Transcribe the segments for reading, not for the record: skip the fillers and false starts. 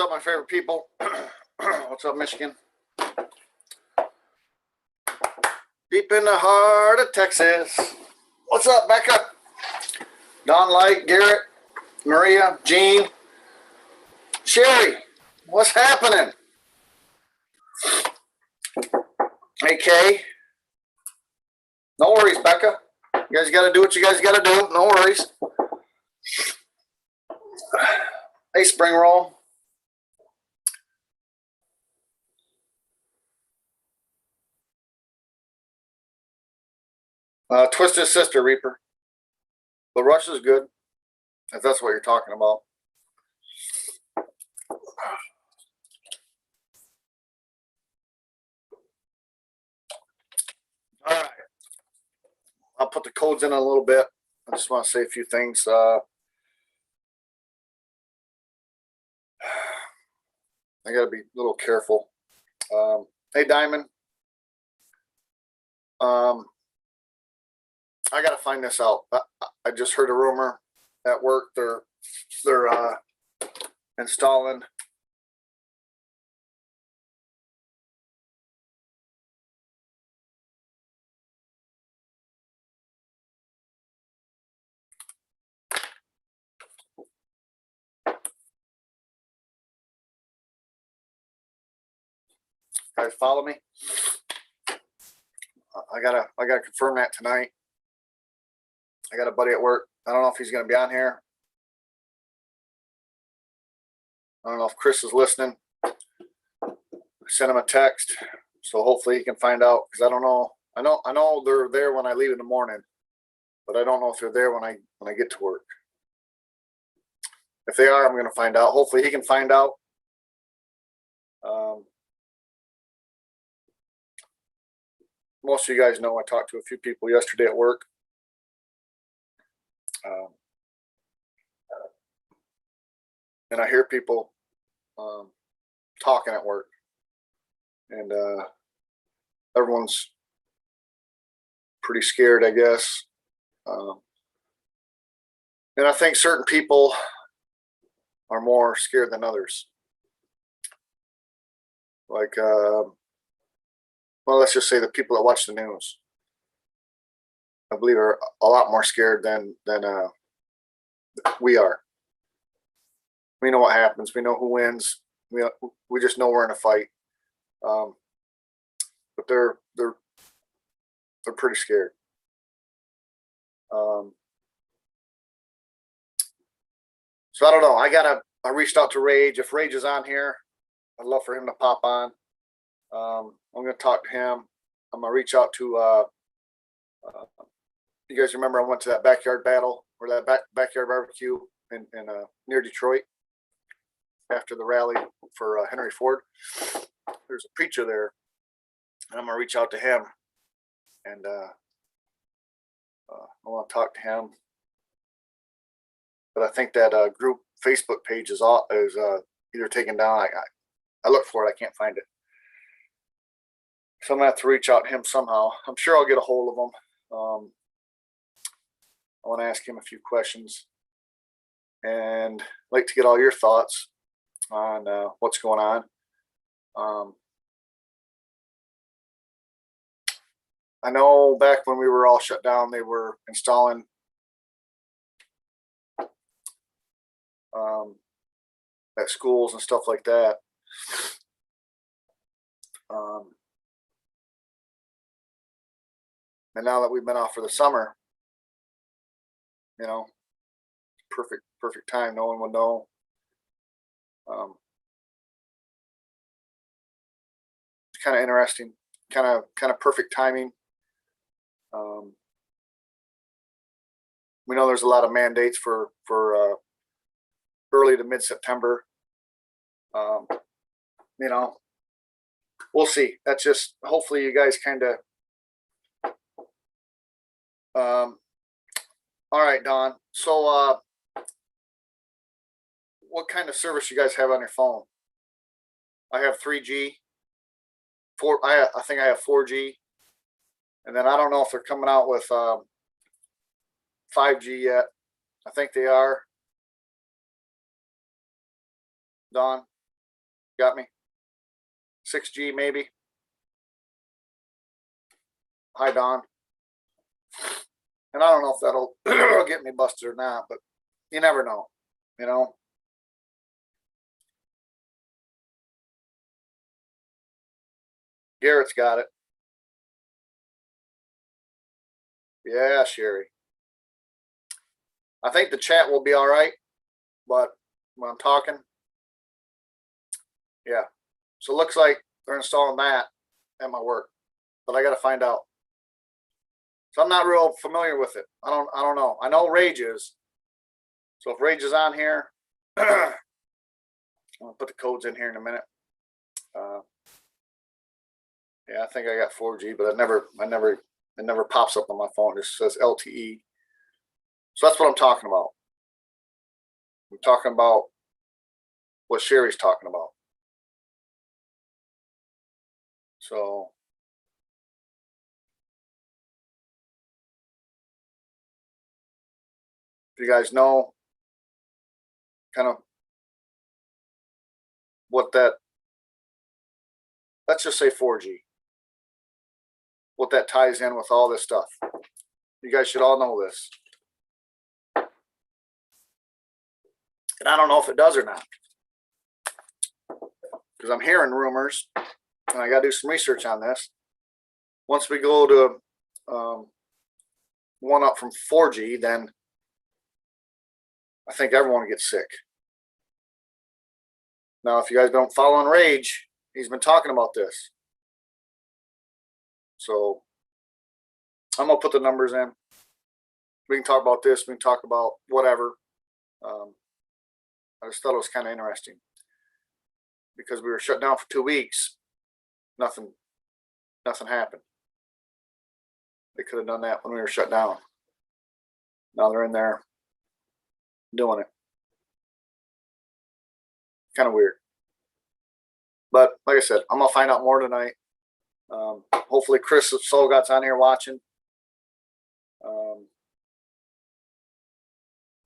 up, my favorite people? What's up, Michigan? Deep in the heart of Texas. What's up, Becca? Don Light, Garrett, Maria, Jean, Sherry. What's happening? Hey, Kay. No worries, Becca. You guys got to do what you guys got to do. No worries. Hey, Spring Roll. Twisted Sister, Reaper. The Rush is good, if that's what you're talking about. All right. I'll put the codes in a little bit. I just want to say a few things. I got to be a little careful. Hey, Diamond. I got to find this out. I just heard a rumor at work. They're installing guys follow me. I gotta confirm that tonight. I got a buddy at work. I don't know if he's gonna be on here. I don't know if Chris is listening. I sent him a text, so hopefully he can find out, because I don't know. I know they're there when I leave in the morning, but I don't know if they're there when I get to work. If they are, I'm gonna find out. Hopefully he can find out. Most of you guys know I talked to a few people yesterday at work. And I hear people talking at work, and everyone's pretty scared, I guess. And I think certain people are more scared than others. Like, well, let's just say the people that watch the news, I believe, are a lot more scared than we are. We know what happens. We know who wins. We just know we're in a fight. But they're pretty scared. So I don't know. I reached out to Rage. If Rage is on here, I'd love for him to pop on. I'm going to talk to him. I'm going to reach out to, you guys remember I went to that backyard battle, or that backyard barbecue in near Detroit after the rally for Henry Ford. There's a preacher there, and I'm going to reach out to him, and I want to talk to him. But I think that group Facebook page is either taken down. I look for it. I can't find it. So I'm going to have to reach out to him somehow. I'm sure I'll get a hold of him. I want to ask him a few questions, and I'd like to get all your thoughts on what's going on. I know back when we were all shut down, they were installing at schools and stuff like that. And now that we've been off for the summer, you know, perfect time. No one will know. It's kind of interesting, kind of perfect timing. We know there's a lot of mandates for early to mid-September. You know, we'll see. That's just, hopefully you guys kind of. All right, Don. So, what kind of service you guys have on your phone? I have 3G. I think I have 4G, and then I don't know if they're coming out with 5G yet. I think they are. Don, Got me? 6G maybe. Hi, Don. And I don't know if that'll get me busted or not, but you never know, you know. Garrett's got it. Yeah, Sherry. I think the chat will be all right, but when I'm talking, yeah. So it looks like they're installing that at my work, but I got to find out. So I'm not real familiar with it. I don't know. I know Rage is. So if Rage is on here, I'll put the codes in here in a minute. Yeah, I think I got 4G, but it never pops up on my phone. It just says LTE. So that's what I'm talking about. I'm talking about what Sherry's talking about. So if you guys know kind of what that, let's just say 4G, what that ties in with all this stuff. You guys should all know this. And I don't know if it does or not, because I'm hearing rumors, and I got to do some research on this. Once we go to one up from 4G, then I think everyone gets sick. Now, if you guys don't follow on Rage, he's been talking about this. So I'm going to put the numbers in. We can talk about this. We can talk about whatever. I just thought it was kind of interesting because we were shut down for 2 weeks. Nothing happened. They could have done that when we were shut down. Now they're in there doing it. Kind of weird. But like I said, I'm going to find out more tonight. Hopefully Chris Solgot's on here watching.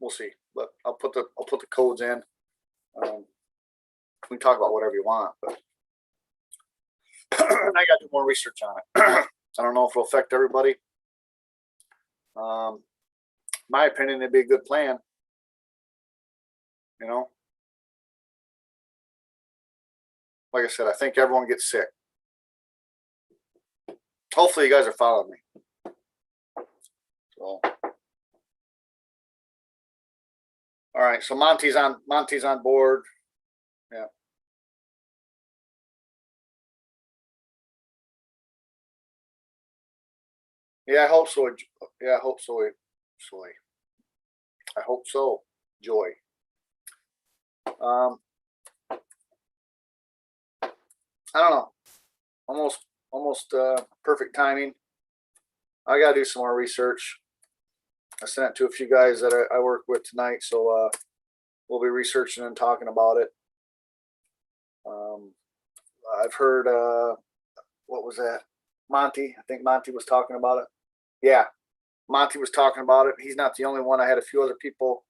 We'll see. But I'll put the codes in. We can talk about whatever you want, but I got to do more research on it. I don't know if it'll affect everybody. My opinion, it'd be a good plan. You know, like I said, I think everyone gets sick. Hopefully, you guys are following me. So, all right. So Monty's on board. Yeah. Yeah, I hope so. Yeah, I hope so. I hope so. Joy. I don't know. Almost perfect timing. I gotta do some more research. I sent it to a few guys that I work with tonight, so we'll be researching and talking about it. I've heard what was that? Monty. I think Monty was talking about it. Yeah, Monty was talking about it. He's not the only one. I had a few other people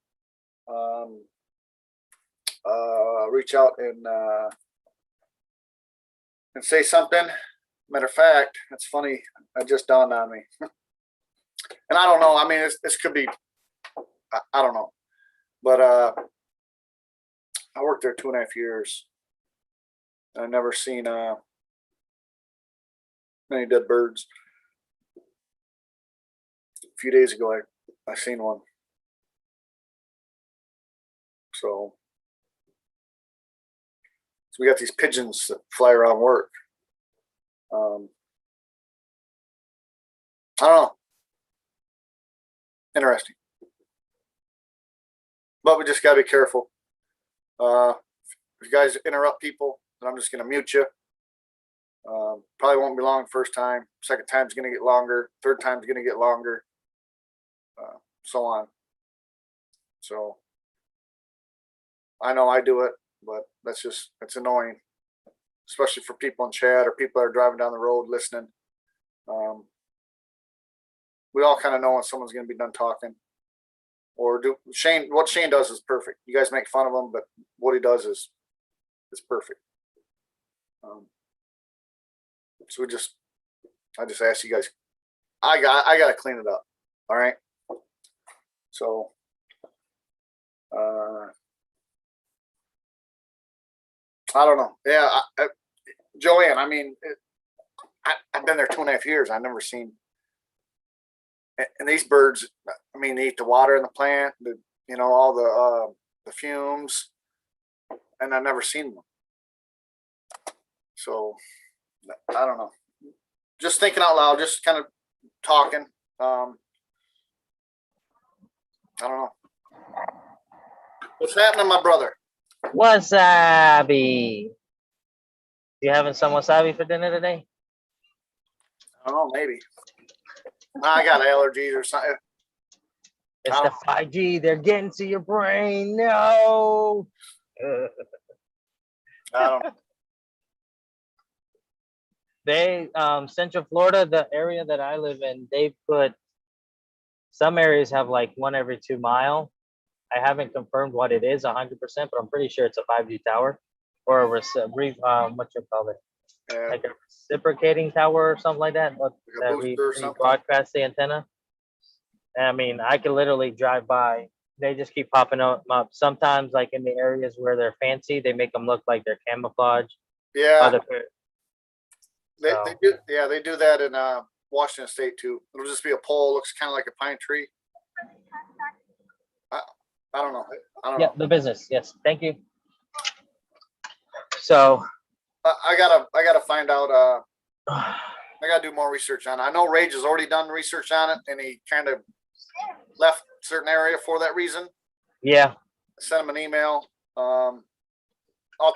reach out and say something. Matter of fact, it's funny. It just dawned on me. And I don't know. I mean, this could be, I don't know. But I worked there 2.5 years. I've never seen many dead birds. A few days ago, I seen one. So we got these pigeons that fly around work. I don't know. Interesting. But we just got to be careful. If you guys interrupt people, then I'm just going to mute you. Probably won't be long first time. Second time's going to get longer. Third time's going to get longer. So on. So I know I do it, but it's annoying, especially for people in chat or people that are driving down the road listening. We all kind of know when someone's going to be done talking. Or what Shane does is perfect. You guys make fun of him, but what he does is perfect. So I just asked you guys. I got to clean it up. All right. So, I don't know. Yeah, Joanne. I mean, I've been there 2.5 years. I've never seen. And these birds, I mean, they eat the water in the plant, all the fumes, and I've never seen them. So, I don't know. Just thinking out loud, just kind of talking. I don't know. What's happening, my brother? Wasabi. You having some wasabi for dinner today? I don't know, maybe. I got allergies or something. It's the 5G. They're getting to your brain. No. I don't know. They, Central Florida, the area that I live in, they put, some areas have like 1 every 2 mile. I haven't confirmed what it is 100%, but I'm pretty sure it's a 5G tower or a what you call it, Yeah. like a reciprocating tower or something like that. That rebroadcast the antenna. I mean, I can literally drive by. They just keep popping up. Sometimes, like in the areas where they're fancy, they make them look like they're camouflage. Yeah. They do. Yeah, they do that in Washington State too. It'll just be a pole, looks kind of like a pine tree. I don't know. Yeah, the business. Yes, thank you. So I gotta find out. I gotta do more research on it. I know Rage has already done research on it, and he kind of left certain area for that reason. Yeah. I sent him an email. I'll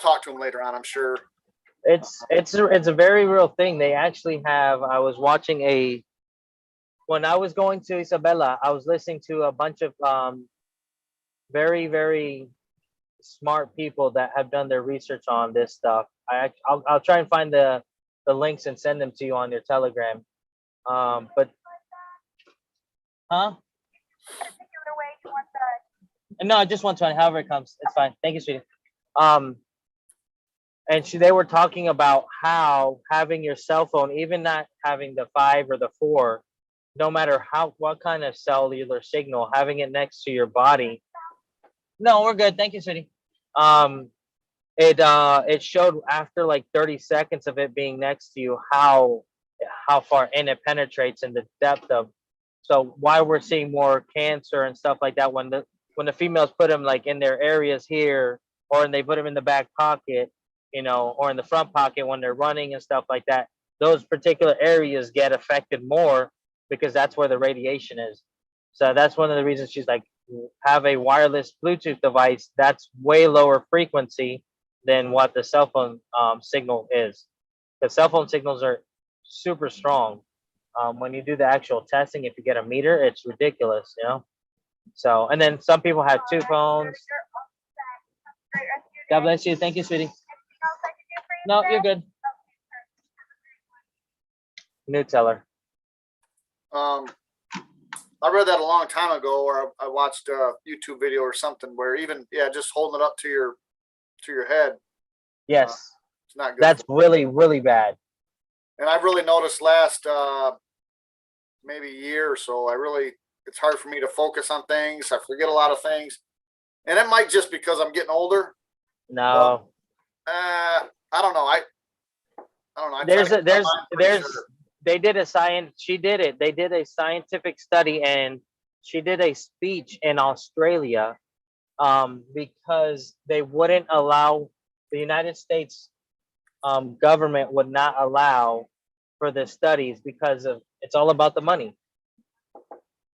talk to him later on, I'm sure. It's a very real thing. They actually have. I was watching when I was going to Isabela, I was listening to a bunch of very, very smart people that have done their research on this stuff. I'll try and find the links and send them to you on your Telegram. But no, I just want to. However it comes, it's fine. Thank you, sweetie. And they were talking about how having your cell phone, even not having the 5 or the 4, no matter what kind of cellular signal, having it next to your body. No, we're good. Thank you, sweetie. It showed after like 30 seconds of it being next to you how far in it penetrates and the depth of. So why we're seeing more cancer and stuff like that when the females put them like in their areas here, or they put them in the back pocket, or in the front pocket when they're running and stuff like that. Those particular areas get affected more because that's where the radiation is. So that's one of the reasons she's like, have a wireless Bluetooth device that's way lower frequency than what the cell phone signal is. The cell phone signals are super strong. When you do the actual testing, if you get a meter, it's ridiculous, So, and then some people have 2 phones. God bless you. Thank you, sweetie. No, you're good. New teller. I read that a long time ago, or I watched a YouTube video or something where even just holding it up to your head. Yes, it's not good. That's really, really bad. And I've really noticed last maybe a year or so, it's hard for me to focus on things. I forget a lot of things, and it might just because I'm getting older. No. I don't know. I don't know. They did a science. She did it. They did a scientific study, and she did a speech in Australia, because they wouldn't allow the United States government would not allow for the studies because it's all about the money.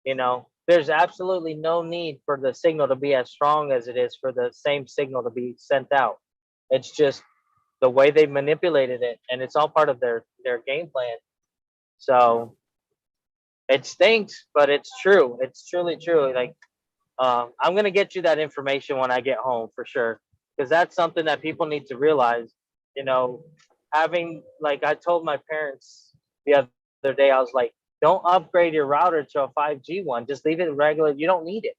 There's absolutely no need for the signal to be as strong as it is for the same signal to be sent out. It's just the way they manipulated it, and it's all part of their game plan. So it stinks, but it's true. It's truly true. Like, I'm gonna get you that information when I get home for sure, because that's something that people need to realize. Having, like, I told my parents the other day, I was like, don't upgrade your router to a 5G one. Just leave it regular. You don't need it.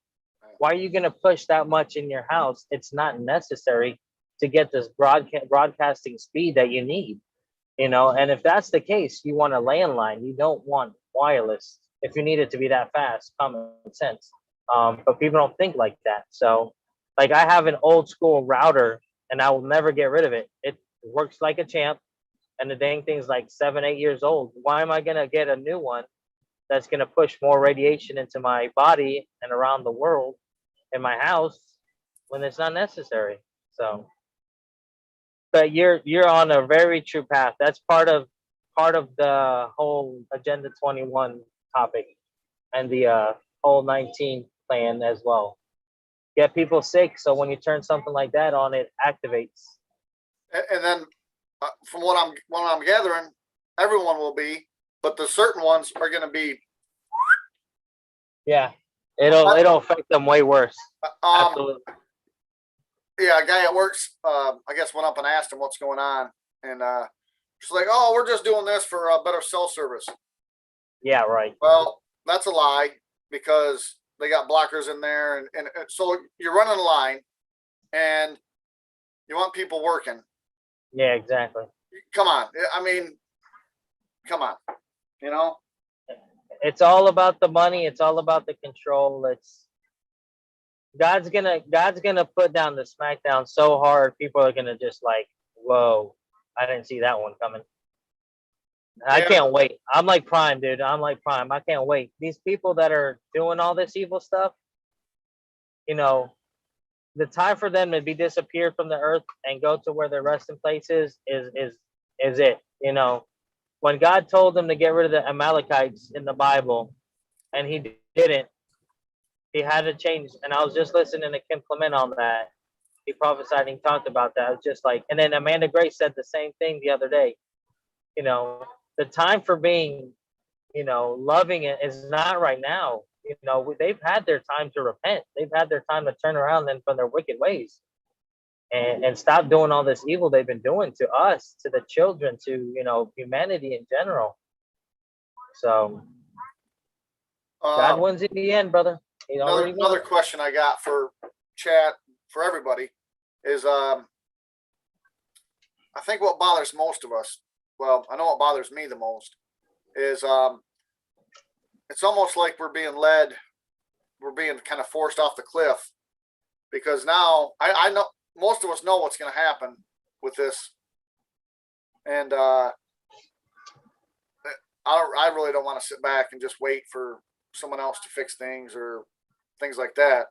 Why are you gonna push that much in your house? It's not necessary. to get this broadcasting speed that you need, you know. And if that's the case, you want a landline, you don't want wireless if you need it to be that fast. Common sense. But people don't think like that. So like I have an old school router and I will never get rid of it. It works like a champ, and the dang thing's like 7 8 years old. Why am I gonna get a new one that's gonna push more radiation into my body and around the world in my house when it's not necessary? So but you're on a very true path. That's part of the whole Agenda 21 topic, and the whole 19 plan as well. Get people sick, so when you turn something like that on, it activates. And then, from what I'm gathering, everyone will be, but the certain ones are going to be. Yeah, it'll affect them way worse. Absolutely. Yeah, a guy at works, I guess, went up and asked him what's going on, and she's like, "Oh, we're just doing this for better cell service." Yeah, right. Well, that's a lie, because they got blockers in there, and so you're running a line, and you want people working. Yeah, exactly. Come on, I mean, come on, you know. It's all about the money. It's all about the control. It's God's gonna put down the smackdown so hard, people are gonna just like, whoa, I didn't see that one coming. I Yeah. can't wait. I'm like Prime, dude. I'm like Prime. I can't wait. These people that are doing all this evil stuff, you know, the time for them to be disappeared from the earth and go to where their resting place is it. You know, when God told them to get rid of the Amalekites in the Bible, and he didn't, he had to change. And I was just listening to Kim Clement on that. He prophesied and talked about that. It's just like, and then Amanda Grace said the same thing the other day. You know, the time for being, you know, loving it is not right now. You know, they've had their time to repent. They've had their time to turn around and from their wicked ways, and stop doing all this evil they've been doing to us, to the children, to, you know, humanity in general. So God wins in the end, brother. Another question I got for chat for everybody is, I think what bothers most of us, well, I know what bothers me the most, is it's almost like we're being kind of forced off the cliff, because now I know most of us know what's going to happen with this, and I really don't want to sit back and just wait for someone else to fix things or things like that.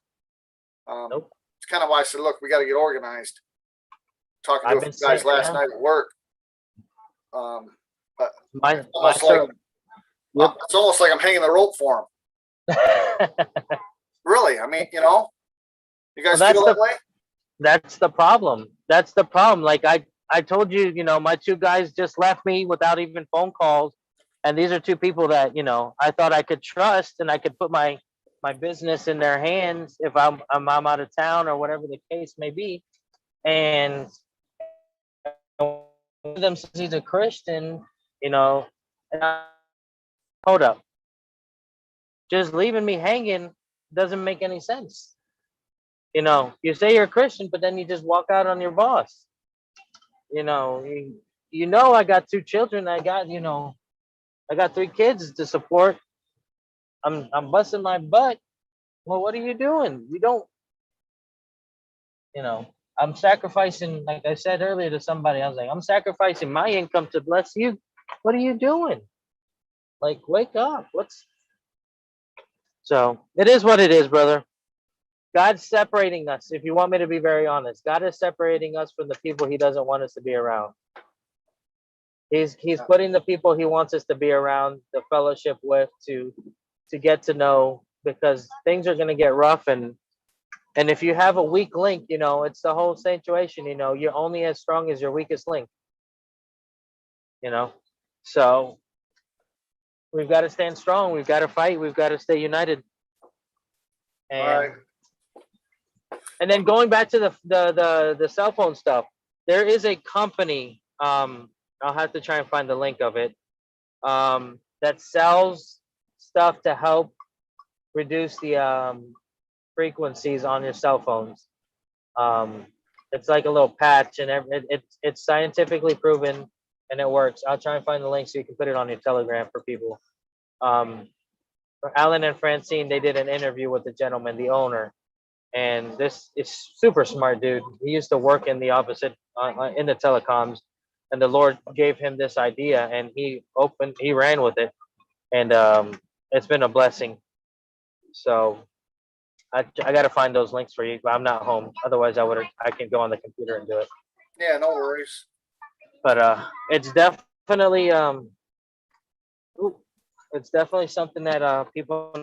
Nope. It's kind of why I said, look, we got to get organized. Talking to a few guys last night at work. My it's almost like I'm hanging the rope for them. Really, I mean, you know, you guys feel that way? That's the problem. That's the problem. Like I told you, you know, my two guys just left me without even phone calls. And these are two people that, you know, I thought I could trust, and I could put my business in their hands if I'm out of town or whatever the case may be. And one of them says he's a Christian, you know, and hold up. Just leaving me hanging doesn't make any sense. You know, you say you're a Christian, but then you just walk out on your boss. You know, you know, I got 2 children. I got 3 kids to support. I'm busting my butt. Well, what are you doing? You don't, you know, I'm sacrificing, like I said earlier to somebody, I was like, I'm sacrificing my income to bless you. What are you doing? Like, wake up. So it is what it is, brother. God's separating us. If you want me to be very honest, God is separating us from the people he doesn't want us to be around. He's putting the people he wants us to be around, the fellowship with, to get to know, because things are going to get rough. And if you have a weak link, you know, it's the whole situation. You know, you're only as strong as your weakest link. You know, so we've got to stand strong. We've got to fight. We've got to stay united. And, All right. And then going back to the cell phone stuff, there is a company. I'll have to try and find the link of it. That sells stuff to help reduce the frequencies on your cell phones. It's like a little patch, and it's scientifically proven, and it works. I'll try and find the link so you can put it on your Telegram for people. For Alan and Francine, they did an interview with the gentleman, the owner, and this is super smart dude. He used to work in the office in the telecoms, and the Lord gave him this idea, and he ran with it, and it's been a blessing. So I got to find those links for you, but I'm not home. Otherwise, I can go on the computer and do it. Yeah, no worries. But it's definitely it's definitely something that people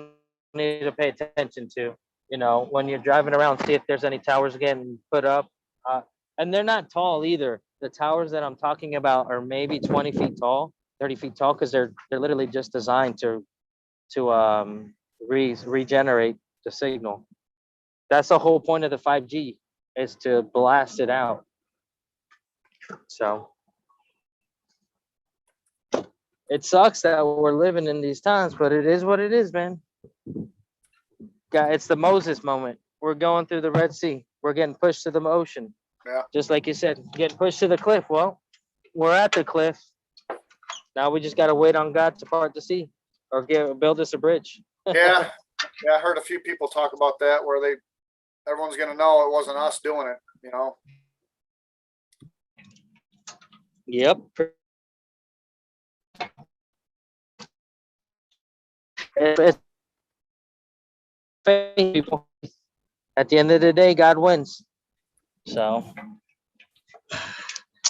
need to pay attention to. You know, when you're driving around, see if there's any towers getting put up. And they're not tall either. The towers that I'm talking about are maybe 20 feet tall, 30 feet tall, because they're literally just designed to regenerate the signal. That's the whole point of the 5G, is to blast it out. So it sucks that we're living in these times, but it is what it is, man. It's the Moses moment. We're going through the Red Sea. We're getting pushed to the ocean. Yeah. Just like you said, getting pushed to the cliff. Well, we're at the cliff. Now we just got to wait on God to part the sea or build us a bridge. Yeah. Yeah, I heard a few people talk about that where everyone's going to know it wasn't us doing it, you know? Yep. It's people. At the end of the day, God wins. So,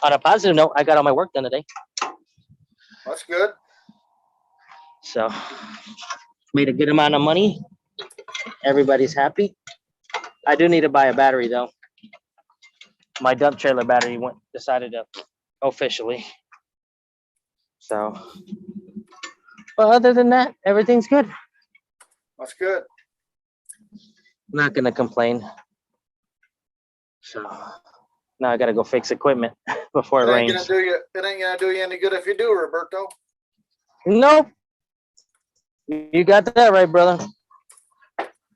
on a positive note, I got all my work done today. That's good. So, made a good amount of money. Everybody's happy. I do need to buy a battery though. My dump trailer battery decided to officially. So, but other than that, everything's good. That's good. Not gonna complain. So now I gotta go fix equipment before it rains. It ain't gonna do you any good if you do, Roberto. Nope. You got that right, brother.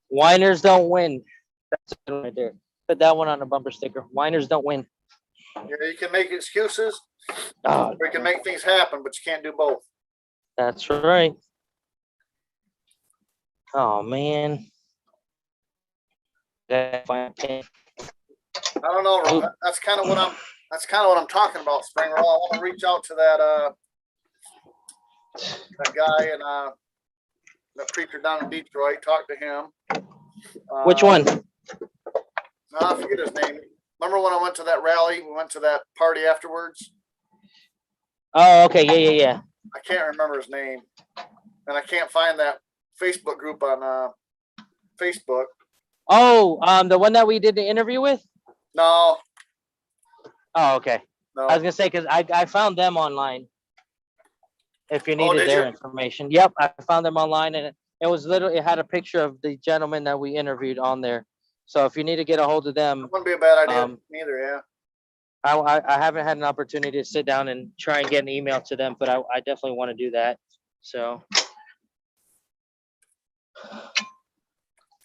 Whiners don't win. That's it right there. Put that one on a bumper sticker. Whiners don't win. Yeah, you can make excuses, Oh, or you can make things happen, but you can't do both. that's right. Oh man. I don't know. That's kind of what I'm talking about, Springer. I want to reach out to that guy and that preacher down in Detroit. Talk to him. Which one? I forget his name. Remember when I went to that rally? We went to that party afterwards. Oh, okay. Yeah. I can't remember his name, and I can't find that Facebook group on Facebook. Oh, the one that we did the interview with? No. Oh, okay. No. I was gonna say, because I found them online. If you needed their information. Yep, I found them online, and it was literally, it had a picture of the gentleman that we interviewed on there. So if you need to get a hold of them, It wouldn't be a bad idea neither, yeah. I haven't had an opportunity to sit down and try and get an email to them, but I definitely want to do that. So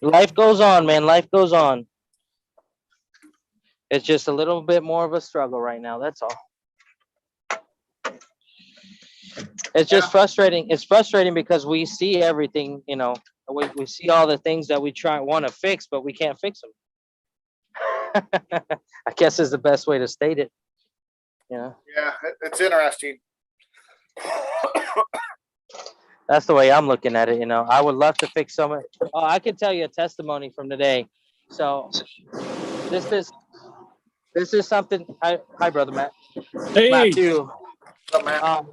life goes on, man. Life goes on. It's just a little bit more of a struggle right now. That's all. It's just frustrating. It's frustrating because we see everything, you know, we see all the things that we want to fix, but we can't fix them. I guess is the best way to state it. Yeah. Yeah, it's interesting. That's the way I'm looking at it. You know, I would love to fix some. Oh, I can tell you a testimony from today. So this is something. Hi, brother Matt. Hey. Matthew. What's up, man?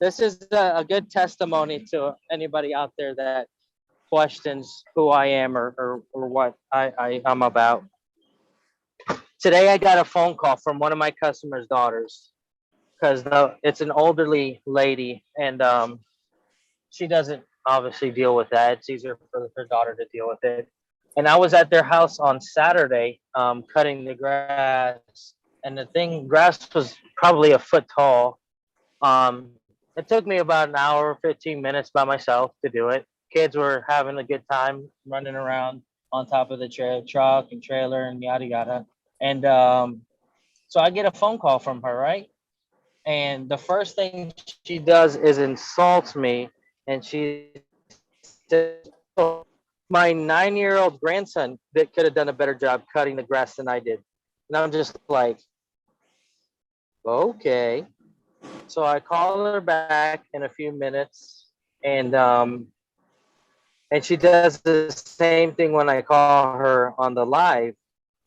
This is a good testimony to anybody out there that questions who I am or what I'm about. Today I got a phone call from one of my customers' daughters, because it's an elderly lady, and she doesn't obviously deal with that. It's easier for her daughter to deal with it. And I was at their house on Saturday cutting the grass, and the grass was probably a foot tall. It took me about an hour, 15 minutes by myself to do it. Kids were having a good time running around on top of the truck and trailer and yada yada. And so I get a phone call from her, right? And the first thing she does is insults me, and she says, "Oh, my 9-year-old grandson that could have done a better job cutting the grass than I did." And I'm just like, okay. So I call her back in a few minutes, and she does the same thing when I call her on the live,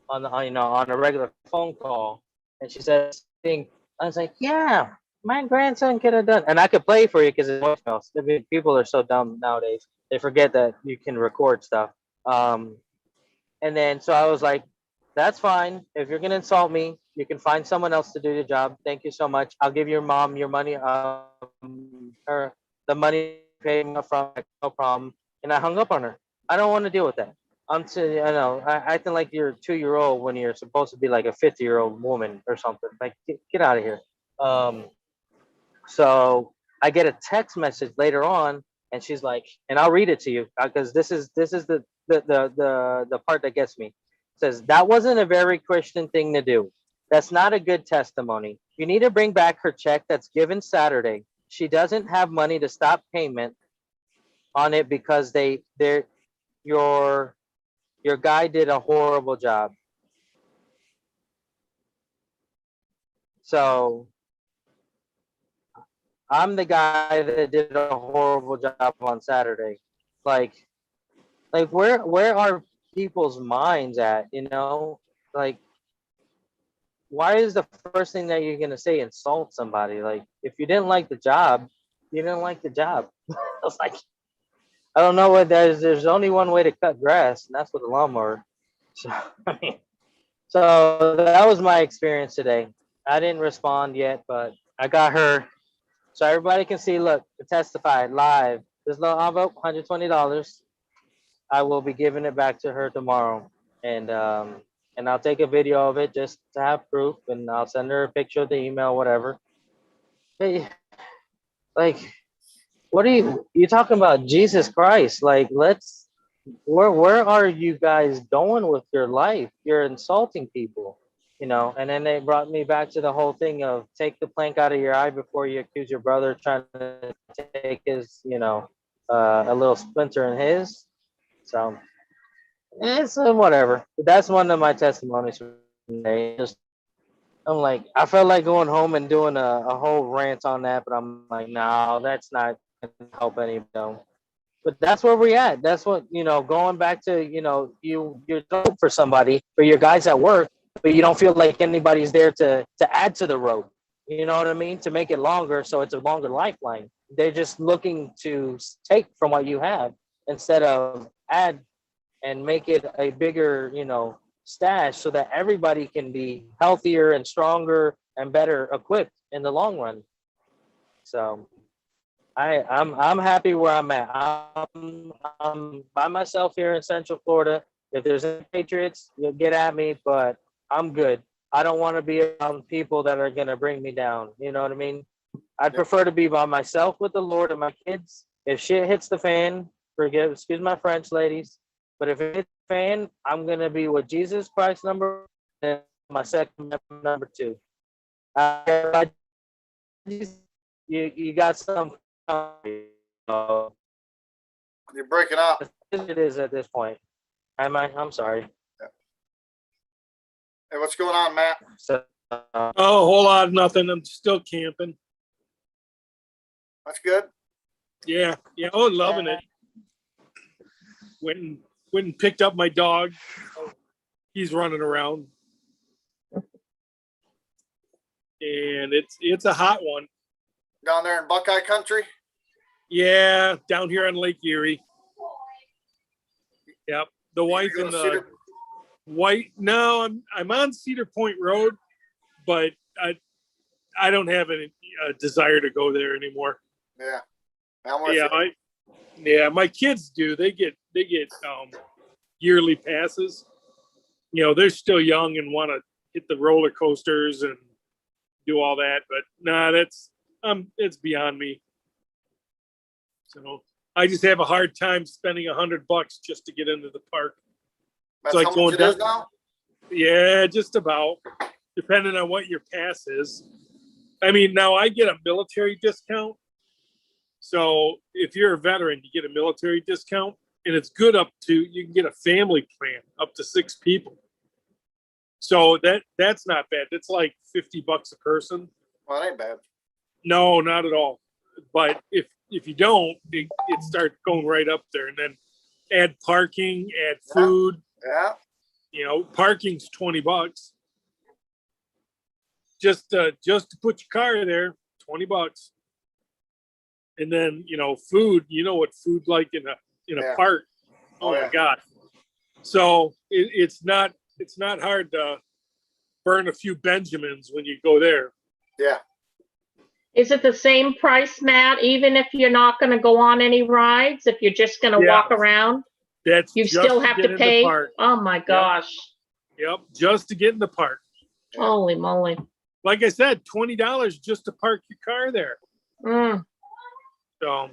on the on a regular phone call, and she says, "Thing." I was like, "Yeah, my grandson could have done," and I could play for you because it's voicemails. I mean, people are so dumb nowadays; they forget that you can record stuff. Um, and then so I was like, "That's fine. If you're gonna insult me, you can find someone else to do the job. Thank you so much. I'll give your mom your money, her the money paid me up front, like, no problem." And I hung up on her. I don't want to deal with that. I know, acting like you're a 2-year-old when you're supposed to be like a 50-year-old woman or something. Like, get out of here. Um, so I get a text message later on, and she's like, and I'll read it to you because this is the part that gets me. It says that wasn't a very Christian thing to do. That's not a good testimony. You need to bring back her check that's given Saturday. She doesn't have money to stop payment on it because they're your your guy did a horrible job. So I'm the guy that did a horrible job on Saturday. Like, where are people's minds at? Like, why is the first thing that you're gonna say insult somebody? Like, if you didn't like the job, you didn't like the job. I was like, I don't know what there's only one way to cut grass, and that's with a lawnmower. So I mean, so that was my experience today. I didn't respond yet, but I got her so everybody can see. Look, to testify live. This little envelope, $120. I will be giving it back to her tomorrow, and I'll take a video of it just to have proof, and I'll send her a picture of the email, whatever. Hey, like, what are you talking about? Jesus Christ! Like, where are you guys going with your life? You're insulting people, And then they brought me back to the whole thing of take the plank out of your eye before you accuse your brother trying to take his, a little splinter in his. So it's whatever. But that's one of my testimonies from today. I'm like, I felt like going home and doing a whole rant on that, but I'm like, no, that's not gonna help anybody. But that's where we're at. That's what, going back to, you're dope for somebody, for your guys at work, but you don't feel like anybody's there to add to the road. You know what I mean? To make it longer, so it's a longer lifeline. They're just looking to take from what you have instead of add and make it a bigger, stash so that everybody can be healthier and stronger and better equipped in the long run. So I'm happy where I'm at. I'm by myself here in Central Florida. If there's any Patriots, you'll get at me, but I'm good. I don't want to be around people that are gonna bring me down. You know what I mean? I'd prefer to be by myself with the Lord and my kids. If shit hits the fan, excuse my French, ladies, but if it hits the fan, I'm gonna be with Jesus Christ and my second number two. You got some. You're breaking up. It is at this point. I'm sorry. Hey, what's going on, Matt? So, Oh, a whole lot of nothing. I'm still camping. That's good. Yeah. Oh, loving it. Went and picked up my dog. He's running around, and it's a hot one. Down there in Buckeye Country? Yeah, down here on Lake Erie. Yep. The wife and the white. No, I'm on Cedar Point Road, but I don't have any desire to go there anymore. Yeah. My kids do. They get yearly passes. They're still young and want to hit the roller coasters and do all that, but nah, it's beyond me. So I just have a hard time spending $100 just to get into the park. That's like how much it is now? Yeah, just about, depending on what your pass is. I mean, now I get a military discount. So if you're a veteran, you get a military discount, and it's good up to, you can get a family plan up to 6 people. So that's not bad. It's like $50 a person. Well, that ain't bad. No, not at all. But if you don't, it starts going right up there, and then add parking, add food. Yeah. You know, parking's $20. Just to put your car there, $20. And then, you know, food. You know what food like in a park? Oh my God! So it's not hard to burn a few Benjamins when you go there. Yeah. Is it the same price, Matt, even if you're not going to go on any rides, if you're just going to walk around? That's You still have to pay? Oh my gosh. Yep, just to get in the park. Holy moly. Like I said, $20 just to park your car there. Mm. So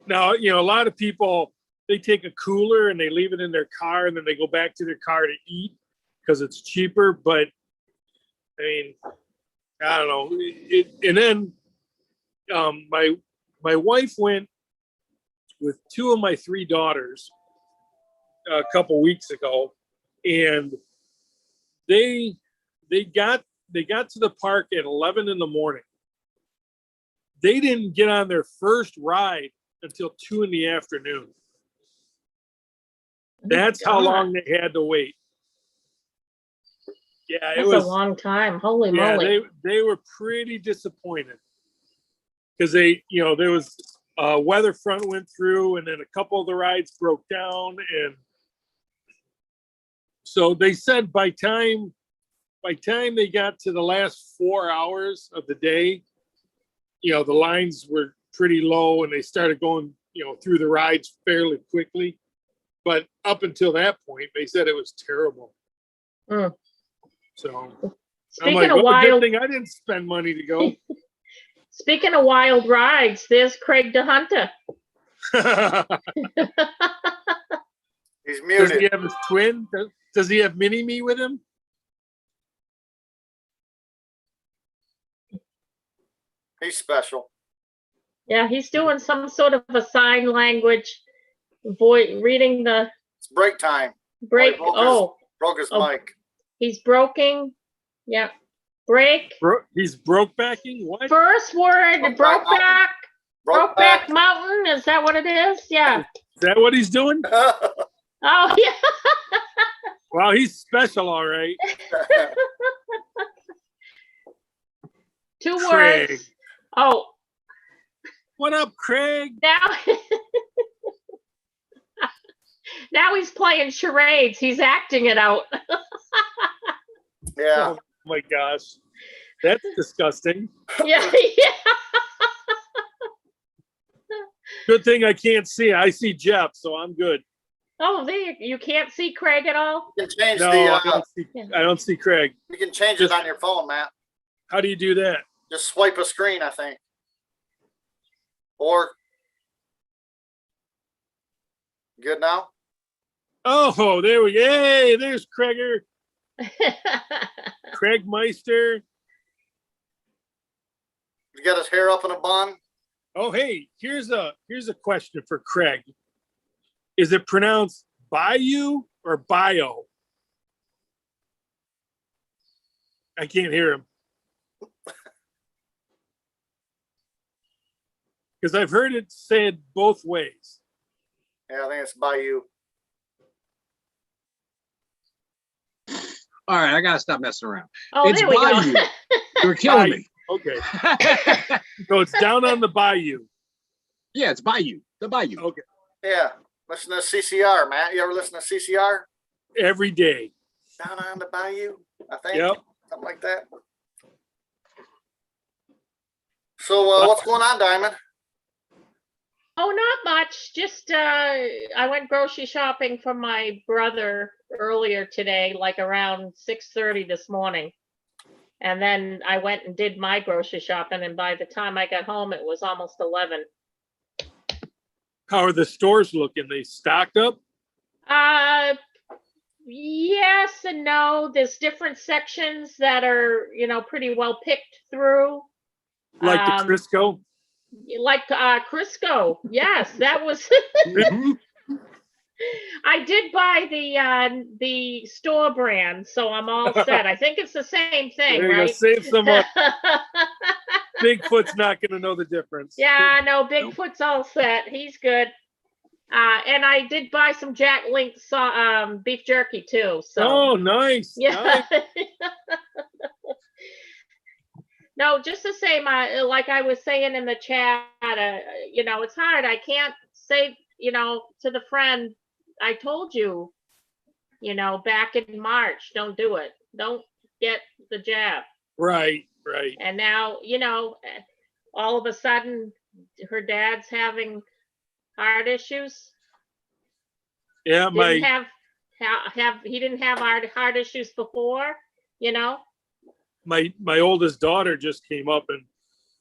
now, you know, a lot of people, they take a cooler and they leave it in their car, and then they go back to their car to eat because it's cheaper. But I mean, I don't know. And then my wife went with 2 of my 3 daughters a couple weeks ago, and they got to the park at 11 in the morning. They didn't get on their first ride until 2 in the afternoon. That's how long they had to wait. Yeah, That's a long time. Holy moly. They were pretty disappointed because they, you know, there was a weather front went through, and then a couple of the rides broke down, and so they said by time they got to the last 4 hours of the day, you know, the lines were pretty low, and they started going, you know, through the rides fairly quickly. But up until that point, they said it was terrible. Mm. So Speaking I'm like, of well, wild, good thing I didn't spend money to go. speaking of wild rides, there's Craig DeHunter. He's Does muted. he have his twin? Does he have Mini-Me with him? He's special. Yeah, he's doing some sort of a sign language voice, reading the It's break time. break. Broke his Oh. mic. He's broking. Yeah. Break. He's broke backing? What? First word, Brokeback Brokeback Mountain. Is that what it is? Yeah. Is that what he's doing? Oh, yeah. Well, he's special, all right. 2 Craig. words. Oh, What up, Craig? now, now he's playing charades. He's acting it out. Yeah. Oh my gosh. That's disgusting. Yeah. Good thing I can't see. I see Jeff, so I'm good. Oh, you can't see Craig at all? You can change No, I don't see Craig. you can change it on your phone, Matt. How do you do that? Just swipe a screen, I think. Or good now? Oh, there we go. Hey, there's Craiger. Craig Meister. He got his hair up in a bun. Oh, hey, here's a question for Craig. Is it pronounced Bayou or Bio? I can't hear him. Because I've heard it said both ways. Yeah, I think it's Bayou. All right, I gotta stop messing around. Oh, It's there we Bayou. go. You're killing me. Okay. So it's down on the bayou. Yeah, it's Bayou. The Bayou. Okay. Yeah. Listen to CCR, Matt. You ever listen to CCR? Every day. Down on the Bayou, I think. Yep. Something like that. So what's going on, Diamond? Oh, not much. Just I went grocery shopping for my brother earlier today, like around 6:30 this morning. And then I went and did my grocery shopping, and by the time I got home, it was almost 11. How are the stores looking? They stocked up? Yes and no. There's different sections that are, pretty well picked through. Like the Um, Crisco. Like Crisco. Yes, that was. Mhm. I did buy the store brand, so I'm all set. I think it's the same thing, There you go. right? Save some money. Bigfoot's not going to know the difference. Yeah, no, Bigfoot's all set. He's good. And I did buy some Jack Link beef jerky too. So Oh, nice. yeah. Nice. No, just the same. Like I was saying in the chat, it's hard. I can't say, to the friend, I told you, back in March, don't do it. Don't get the jab. Right, right. And now, all of a sudden, her dad's having heart issues. Yeah, Didn't he didn't have heart issues before, my oldest daughter just came up and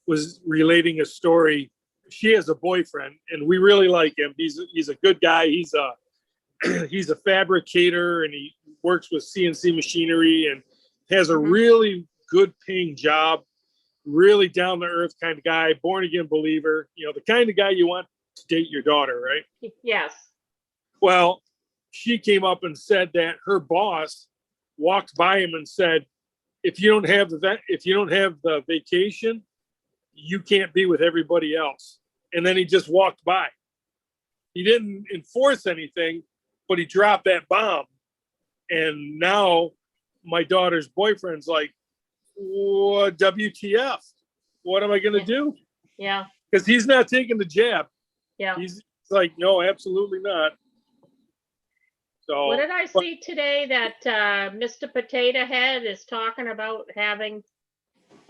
was relating a story. She has a boyfriend, and we really like him. He's a good guy. He's a fabricator, and he works with CNC machinery and has a really good paying job. Really down to earth kind of guy, born again believer. The kind of guy you want to date your daughter, right? Yes. Well, she came up and said that her boss walked by him and said, if you don't have the vacation, you can't be with everybody else. And then he just walked by. He didn't enforce anything, but he dropped that bomb. And now my daughter's boyfriend's like, what, WTF? What am I going to do? Yeah. Because he's not taking the jab. Yeah. He's like, no, absolutely not. So What did I see today that Mr. Potato Head is talking about having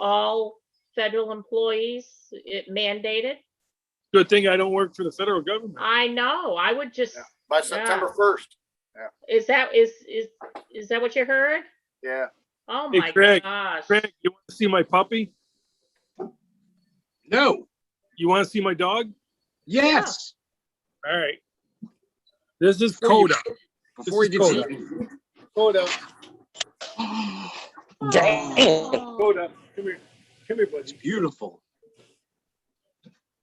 all federal employees mandated? Good thing I don't work for the federal government. I know. I would just. Yeah. By September 1st. Is that what you heard? Yeah. Oh Hey, my Craig, gosh. Craig, you want to see my puppy? No. You want to see my dog? Yes. All right. This is Before you- Coda. Before he This gets is eaten. Coda. Damn. Coda. Come here. Come here, It's buddy. beautiful.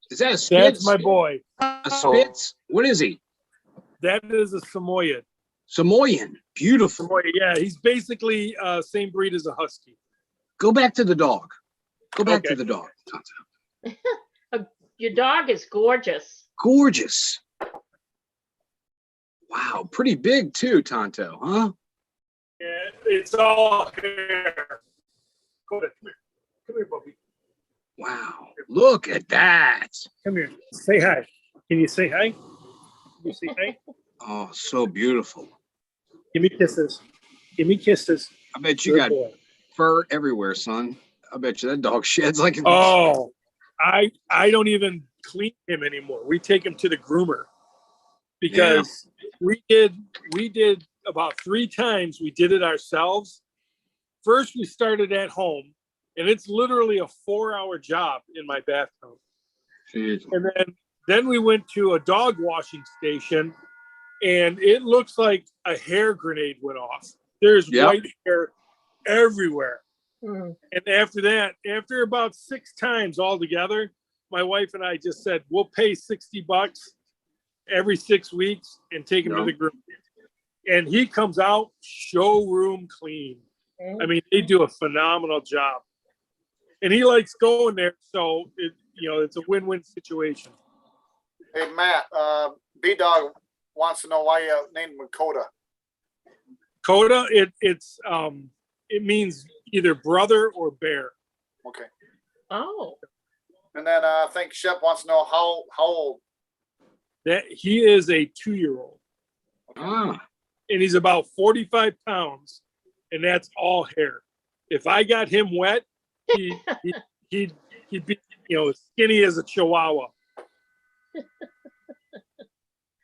Is that a Spitz? That's my boy. A Spitz? What is he? That is a Samoyed. Samoyed. Beautiful. Samoyed, yeah. He's basically same breed as a Husky. Go back to the dog. Go back Okay. to the dog. Your dog is gorgeous. Gorgeous. Wow, pretty big too, Tonto, huh? Yeah, it's all hair. Coda, come here. Come here, puppy. Wow, look at that. Come here. Say hi. Can you say hi? Can you say hi? Oh, so beautiful. Give me kisses. Give me kisses. I bet you Good got boy. fur everywhere, son. I bet you that dog sheds like a Oh, I don't even clean him anymore. We take him to the groomer because we did about 3 times. We did it ourselves. First, we started at home, and it's literally a 4-hour job in my bathtub. Jeez. And then we went to a dog washing station, and it looks like a hair grenade went off. There's white hair everywhere. Mm. And after that, after about 6 times altogether, my wife and I just said, we'll pay $60 every 6 weeks and take him to the groom. And he comes out showroom clean. I mean, they do a phenomenal job. And he likes going there, so it's a win-win situation. Hey, Matt, B-Dog wants to know why you named him Coda. Coda, it means either brother or bear. Okay. Oh. And then I think Shep wants to know how old. That he is a 2-year-old, Ah, and he's about 45 pounds, and that's all hair. If I got him wet, he'd be skinny as a chihuahua.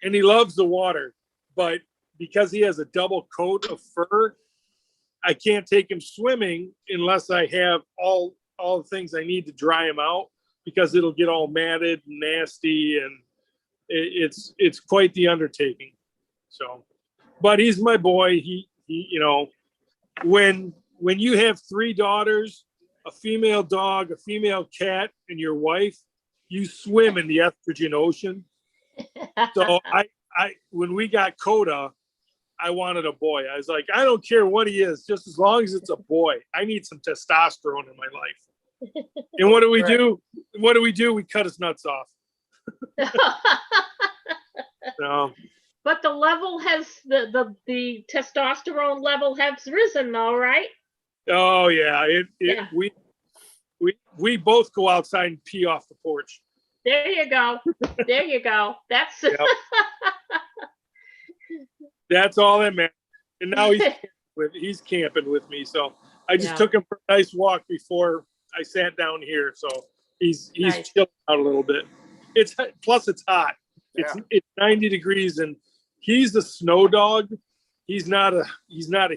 And he loves the water, but because he has a double coat of fur, I can't take him swimming unless I have all the things I need to dry him out, because it'll get all matted and nasty, and it's quite the undertaking. So but he's my boy. He you know, when you have 3 daughters, a female dog, a female cat, and your wife, you swim in the estrogen ocean. So when we got Coda, I wanted a boy. I was like, I don't care what he is, just as long as it's a boy. I need some testosterone in my life. And what do we do? What do we do? We cut his nuts off. So, But the level has the testosterone level has risen though, right? oh yeah, Yeah. we both go outside and pee off the porch. There you go. There you go. That's Yep. That's all that matters. And now he's camping with me. So I just Yeah. took him for a nice walk before I sat down here. So he's Nice. chilling out a little bit. Plus it's hot. It's 90 degrees and he's a snow dog. He's not a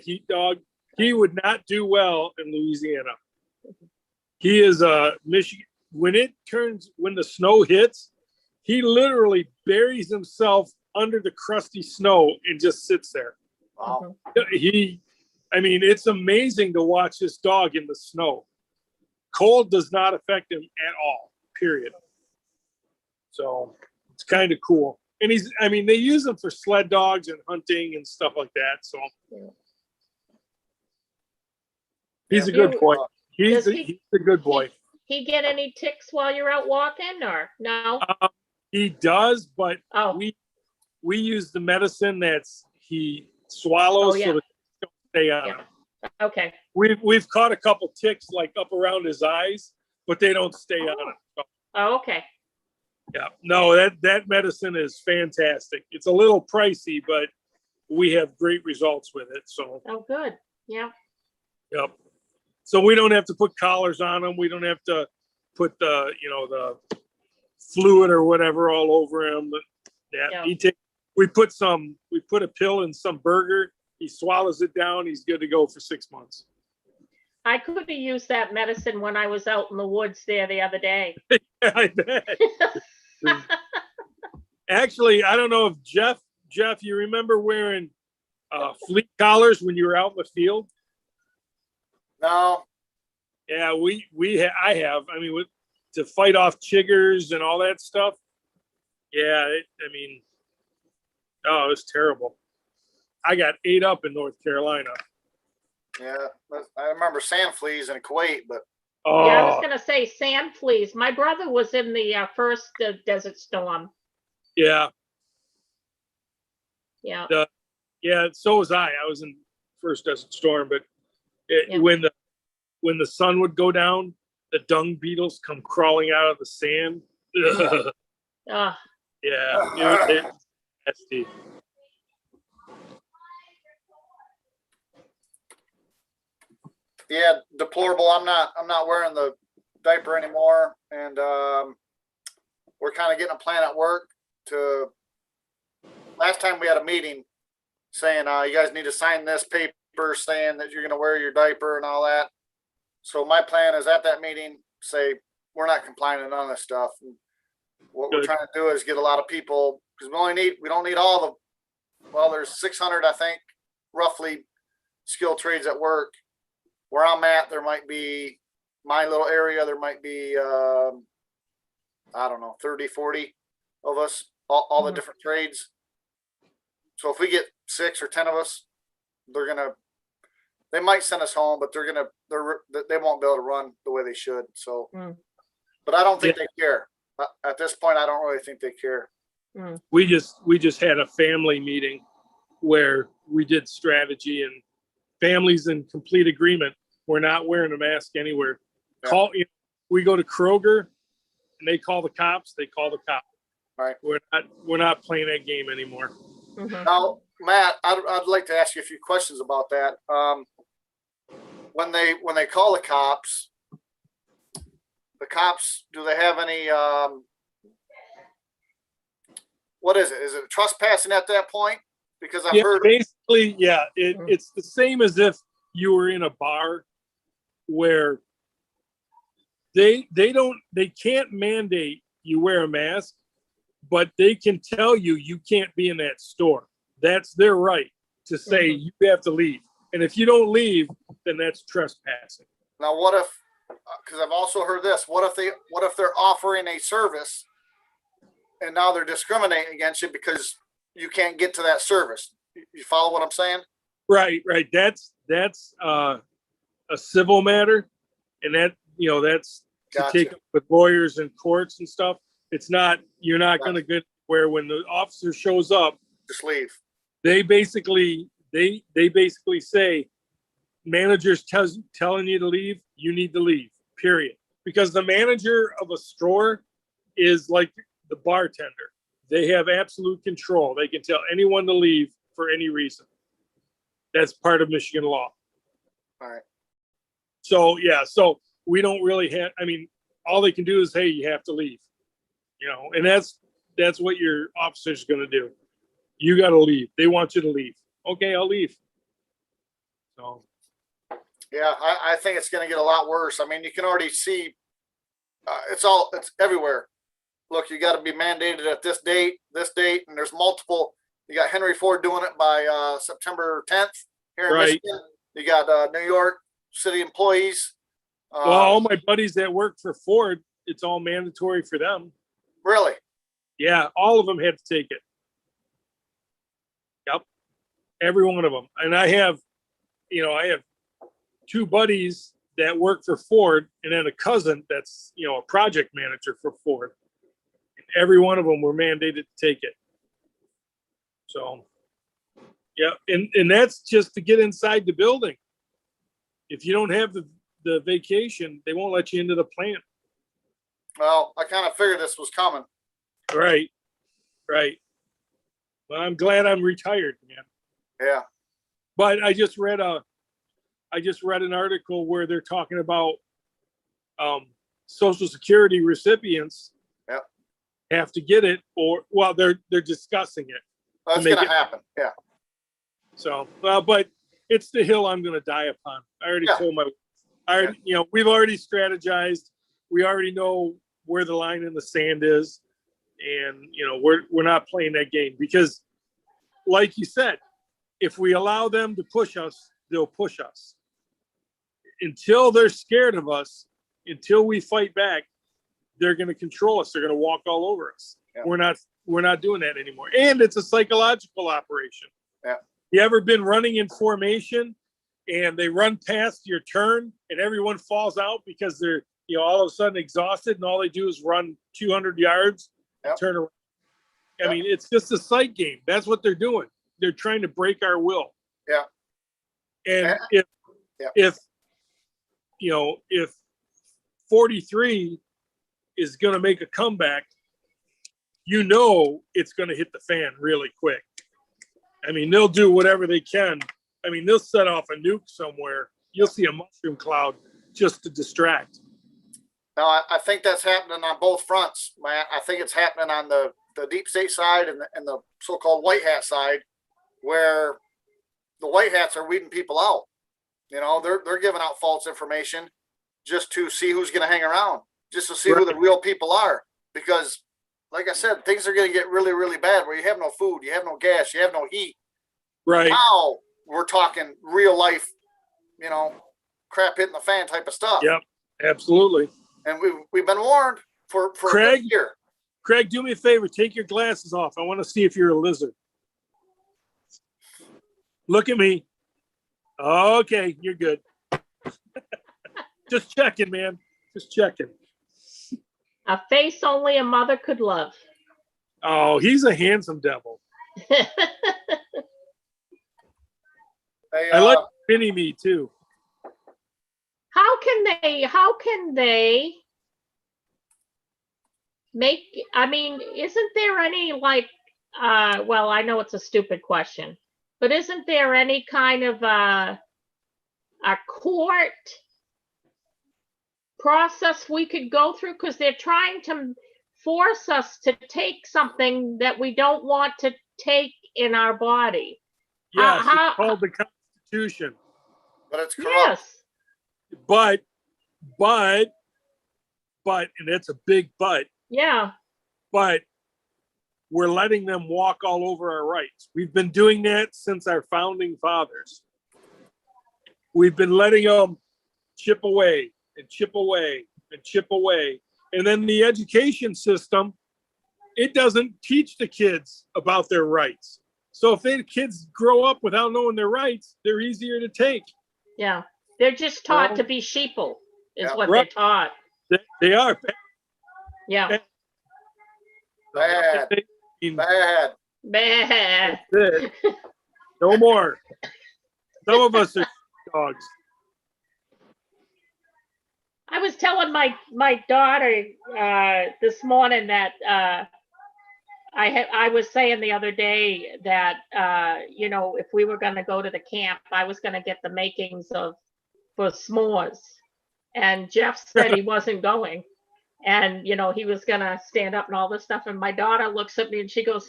heat dog. He would not do well in Louisiana. He is a Michigan. When the snow hits, he literally buries himself under the crusty snow and just sits there. Wow. It's amazing to watch this dog in the snow. Cold does not affect him at all, period. So it's kind of cool. And they use them for sled dogs and hunting and stuff like that. So he's a good boy. He's a good boy. He get any ticks while you're out walking or no? He does, but Oh. we use the medicine he swallows Oh, yeah. so that they don't stay on Yeah. him. Okay. We've caught a couple ticks like up around his eyes, but they don't stay on him. So, Oh, okay. yeah, no, that medicine is fantastic. It's a little pricey, but we have great results with it. So, Oh, good. Yeah. yep. So we don't have to put collars on them. We don't have to put the fluid or whatever all over him. Yeah. We put a pill in some burger. He swallows it down. He's good to go for 6 months. I could have used that medicine when I was out in the woods there the other day. Yeah, I bet. Actually, I don't know if Jeff, you remember wearing fleet collars when you were out in the field? No. Yeah, I have. To fight off chiggers and all that stuff. Yeah, it was terrible. I got ate up in North Carolina. Yeah, I remember sand fleas in Kuwait, but Oh, Yeah, I was gonna say sand fleas. My brother was in the first desert storm. yeah. Yeah. Yeah, so was I. I was in first desert storm, but Yeah. when the sun would go down, the dung beetles come crawling out of the sand. Ugh. Ah, Yeah, it's nasty. yeah, deplorable. I'm not wearing the diaper anymore, and we're kind of getting a plan at work to. Last time we had a meeting saying you guys need to sign this paper saying that you're going to wear your diaper and all that. So my plan is at that meeting say we're not complying to none of this stuff. And what we're Good. trying to do is get a lot of people because we don't need all the. Well, there's 600, I think, roughly skilled trades at work. Where I'm at, there might be my little area. There might be, I don't know, 30, 40 of us, all the different trades. So if we get 6 or 10 of us, they might send us home, but they won't be able to run the way they should. So, but I don't think they care at this point. I don't really think they care. We just had a family meeting where we did strategy and families in complete agreement. We're not wearing a mask anywhere. Yeah. We go to Kroger and they call the cops. They call the cops. Right. We're not playing that game anymore. mhm. Now, Matt, I'd like to ask you a few questions about that. When they call the cops, do they have any? What is it? Is it trespassing at that point? Because I've heard. Basically, yeah. It's the same as if you were in a bar where they can't mandate you wear a mask, but they can tell you can't be in that store. That's their right. to say you have to leave. And if you don't leave, then that's trespassing. Now, what if, because I've also heard this, what if they're offering a service and now they're discriminating against you because you can't get to that service? You follow what I'm saying? Right. That's a civil matter, and that's to Gotcha. take up with lawyers and courts and stuff. It's not, you're not Gotcha. going to get where when the officer shows up, Just leave. they basically say, managers telling you to leave, you need to leave, period. Because the manager of a store is like the bartender. They have absolute control. They can tell anyone to leave for any reason. That's part of Michigan law. All right. So, yeah, so we don't really have, I mean, all they can do is, hey, you have to leave, and that's what your officer's going to do. You got to leave. They want you to leave. Okay, I'll leave. So, Yeah, I think it's going to get a lot worse. I mean, you can already see it's everywhere. Look, you got to be mandated at this date, and there's multiple. You got Henry Ford doing it by September 10th here in Right. Michigan. You got New York City employees. well, all my buddies that work for Ford, it's all mandatory for them. Really? Yeah, all of them had to take it. Yep, every one of them. And I have two buddies that work for Ford, and then a cousin that's a project manager for Ford. And every one of them were mandated to take it. So, yeah, and that's just to get inside the building. If you don't have the vacation, they won't let you into the plant. Well, I kind of figured this was coming. Right. Well, I'm glad I'm retired, man. Yeah. But I just read an article where they're talking about Social Security recipients Yep. have to get it, or they're discussing it. That's make going to it- happen. Yeah. So, but it's the hill I'm going to die upon. I already Yeah. told we've already strategized. We already know where the line in the sand is, and we're not playing that game because, like you said, if we allow them to push us, they'll push us. Until they're scared of us, until we fight back, they're going to control us. They're going to walk all over us. Yeah. We're not doing that anymore. And it's a psychological operation. Yeah. You ever been running in formation and they run past your turn and everyone falls out because they're all of a sudden exhausted and all they do is run 200 yards and Yep. turn around? I Yep. mean, it's just a psych game. That's what they're doing. They're trying to break our will. Yeah. And Yeah. if 43 is going to make a comeback, it's going to hit the fan really quick. I mean, they'll do whatever they can. I mean, they'll set off a nuke somewhere. You'll see a mushroom cloud just to distract. No, I think that's happening on both fronts, man. I think it's happening on the deep state side and the so-called white hat side, where the white hats are weeding people out. They're giving out false information just to see who's going to hang around, just to see who the real people are. Because, like I said, things are going to get really, really bad where you have no food, you have no gas, you have no heat. Right. Now we're talking real life, crap hitting the fan type of stuff. Yep. Absolutely. And we've been warned for Craig? a year. Craig, do me a favor. Take your glasses off. I want to see if you're a lizard. Look at me. Okay, you're good. Just checking, man. Just checking. A face only a mother could love. Oh, he's a handsome devil. Hey, I like mini me too. How can they make, I mean, isn't there any well, I know it's a stupid question, but isn't there any kind of a court process we could go through? Because they're trying to force us to take something that we don't want to take in our body. Yes, How- it's called the Constitution. but it's corrupt. Yes. But, and it's a big but, Yeah. but we're letting them walk all over our rights. We've been doing that since our founding fathers. We've been letting them chip away and chip away and chip away. And then the education system, it doesn't teach the kids about their rights. So if the kids grow up without knowing their rights, they're easier to take. Yeah. They're just taught Well, to be sheeple is yeah. what Right. they're taught. They are. Yeah. Bad. Bad. Bad. No more. Some of us are dogs. I was telling my daughter this morning that I was saying the other day that if we were going to go to the camp, I was going to get the makings for s'mores, and Jeff said he wasn't going, and he was going to stand up and all this stuff. And my daughter looks at me and she goes,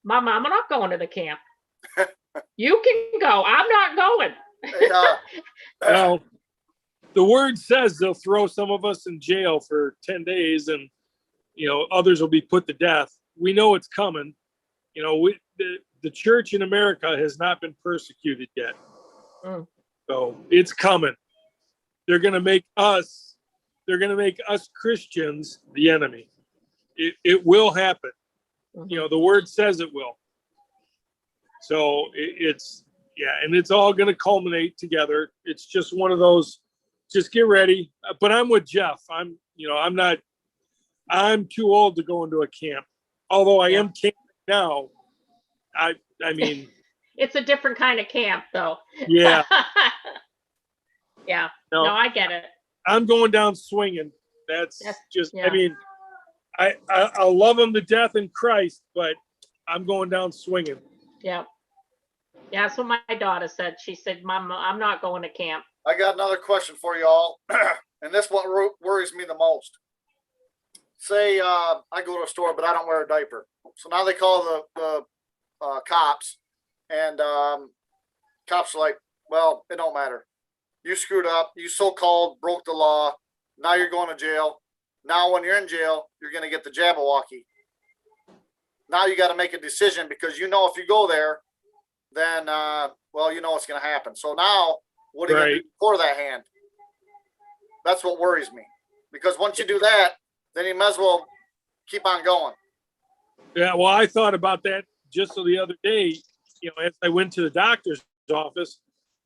"Mama, I'm not going to the camp. You can go. I'm not going." Yeah. Well, the word says they'll throw some of us in jail for 10 days and, others will be put to death. We know it's coming. The church in America has not been persecuted yet. Mm. So it's coming. They're going to make us Christians the enemy. It will happen. Mhm. The word says it will. So and it's all going to culminate together. It's just one of those, just get ready. But I'm with Jeff. I'm too old to go into a camp. Although I am camping now. I mean, It's a different kind of camp, though. yeah. Yeah. No, No, I get it. I'm going down swinging. That's Yes, just, yeah. I mean, I love them to death in Christ, but I'm going down swinging. Yeah. Yeah, that's what my daughter said. She said, "Mama, I'm not going to camp." I got another question for you all, and this one worries me the most. Say I go to a store, but I don't wear a diaper. So now they call the cops, and cops are like, "Well, it don't matter. You screwed up. You so-called broke the law. Now you're going to jail. Now when you're in jail, you're going to get the Jabberwocky. Now you got to make a decision because if you go there, then what's going to happen. So now what are you going to do for that hand? That's what worries me, because once you do that, then you might as well keep on going." Yeah, well, I thought about that just the other day, as I went to the doctor's office.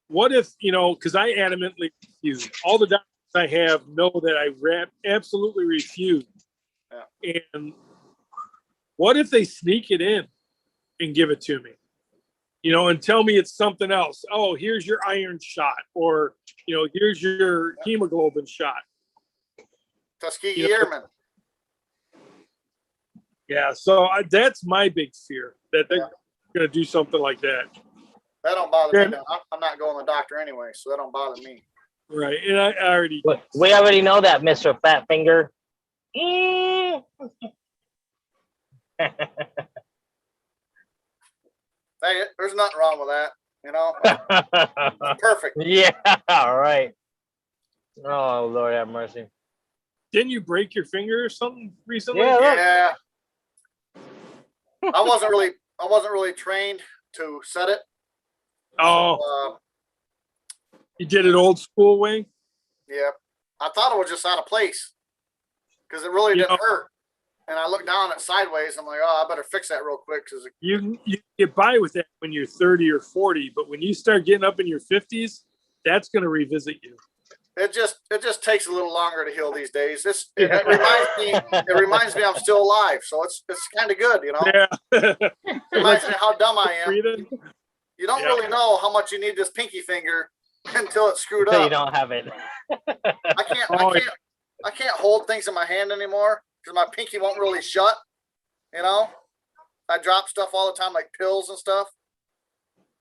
What if, because I adamantly refuse. All the doctors I have know that I absolutely refuse. Yeah. And what if they sneak it in and give it to me? And tell me it's something else. Oh, here's your iron shot, or here's your hemoglobin shot. Tuskegee Airmen. Yeah, so that's my big fear, that they're going to do something like that. That don't bother me. I'm not going to the doctor anyway, so that don't bother me. Right, and I already. We already know that, Mr. Fat Finger. Mm. Hey, there's nothing wrong with that. It's perfect. Yeah, all right. Oh, Lord have mercy. Didn't you break your finger or something recently? Yeah, look. Yeah. I wasn't really trained to set it. Oh, So, you did it old school way? yeah. I thought it was just out of place because it really didn't hurt. And I looked down at sideways. I'm like, oh, I better fix that real quick. Because You get by with that when you're 30 or 40, but when you start getting up in your 50s, that's going to revisit you. it just takes a little longer to heal these days. It reminds me I'm still alive. So it's kind of good, Yeah. It reminds me how dumb I am. Breathing. You don't really know how much you need this pinky finger until it's screwed Until up. you don't have it. I can't hold things in my hand anymore because my pinky won't really shut. I drop stuff all the time, like pills and stuff.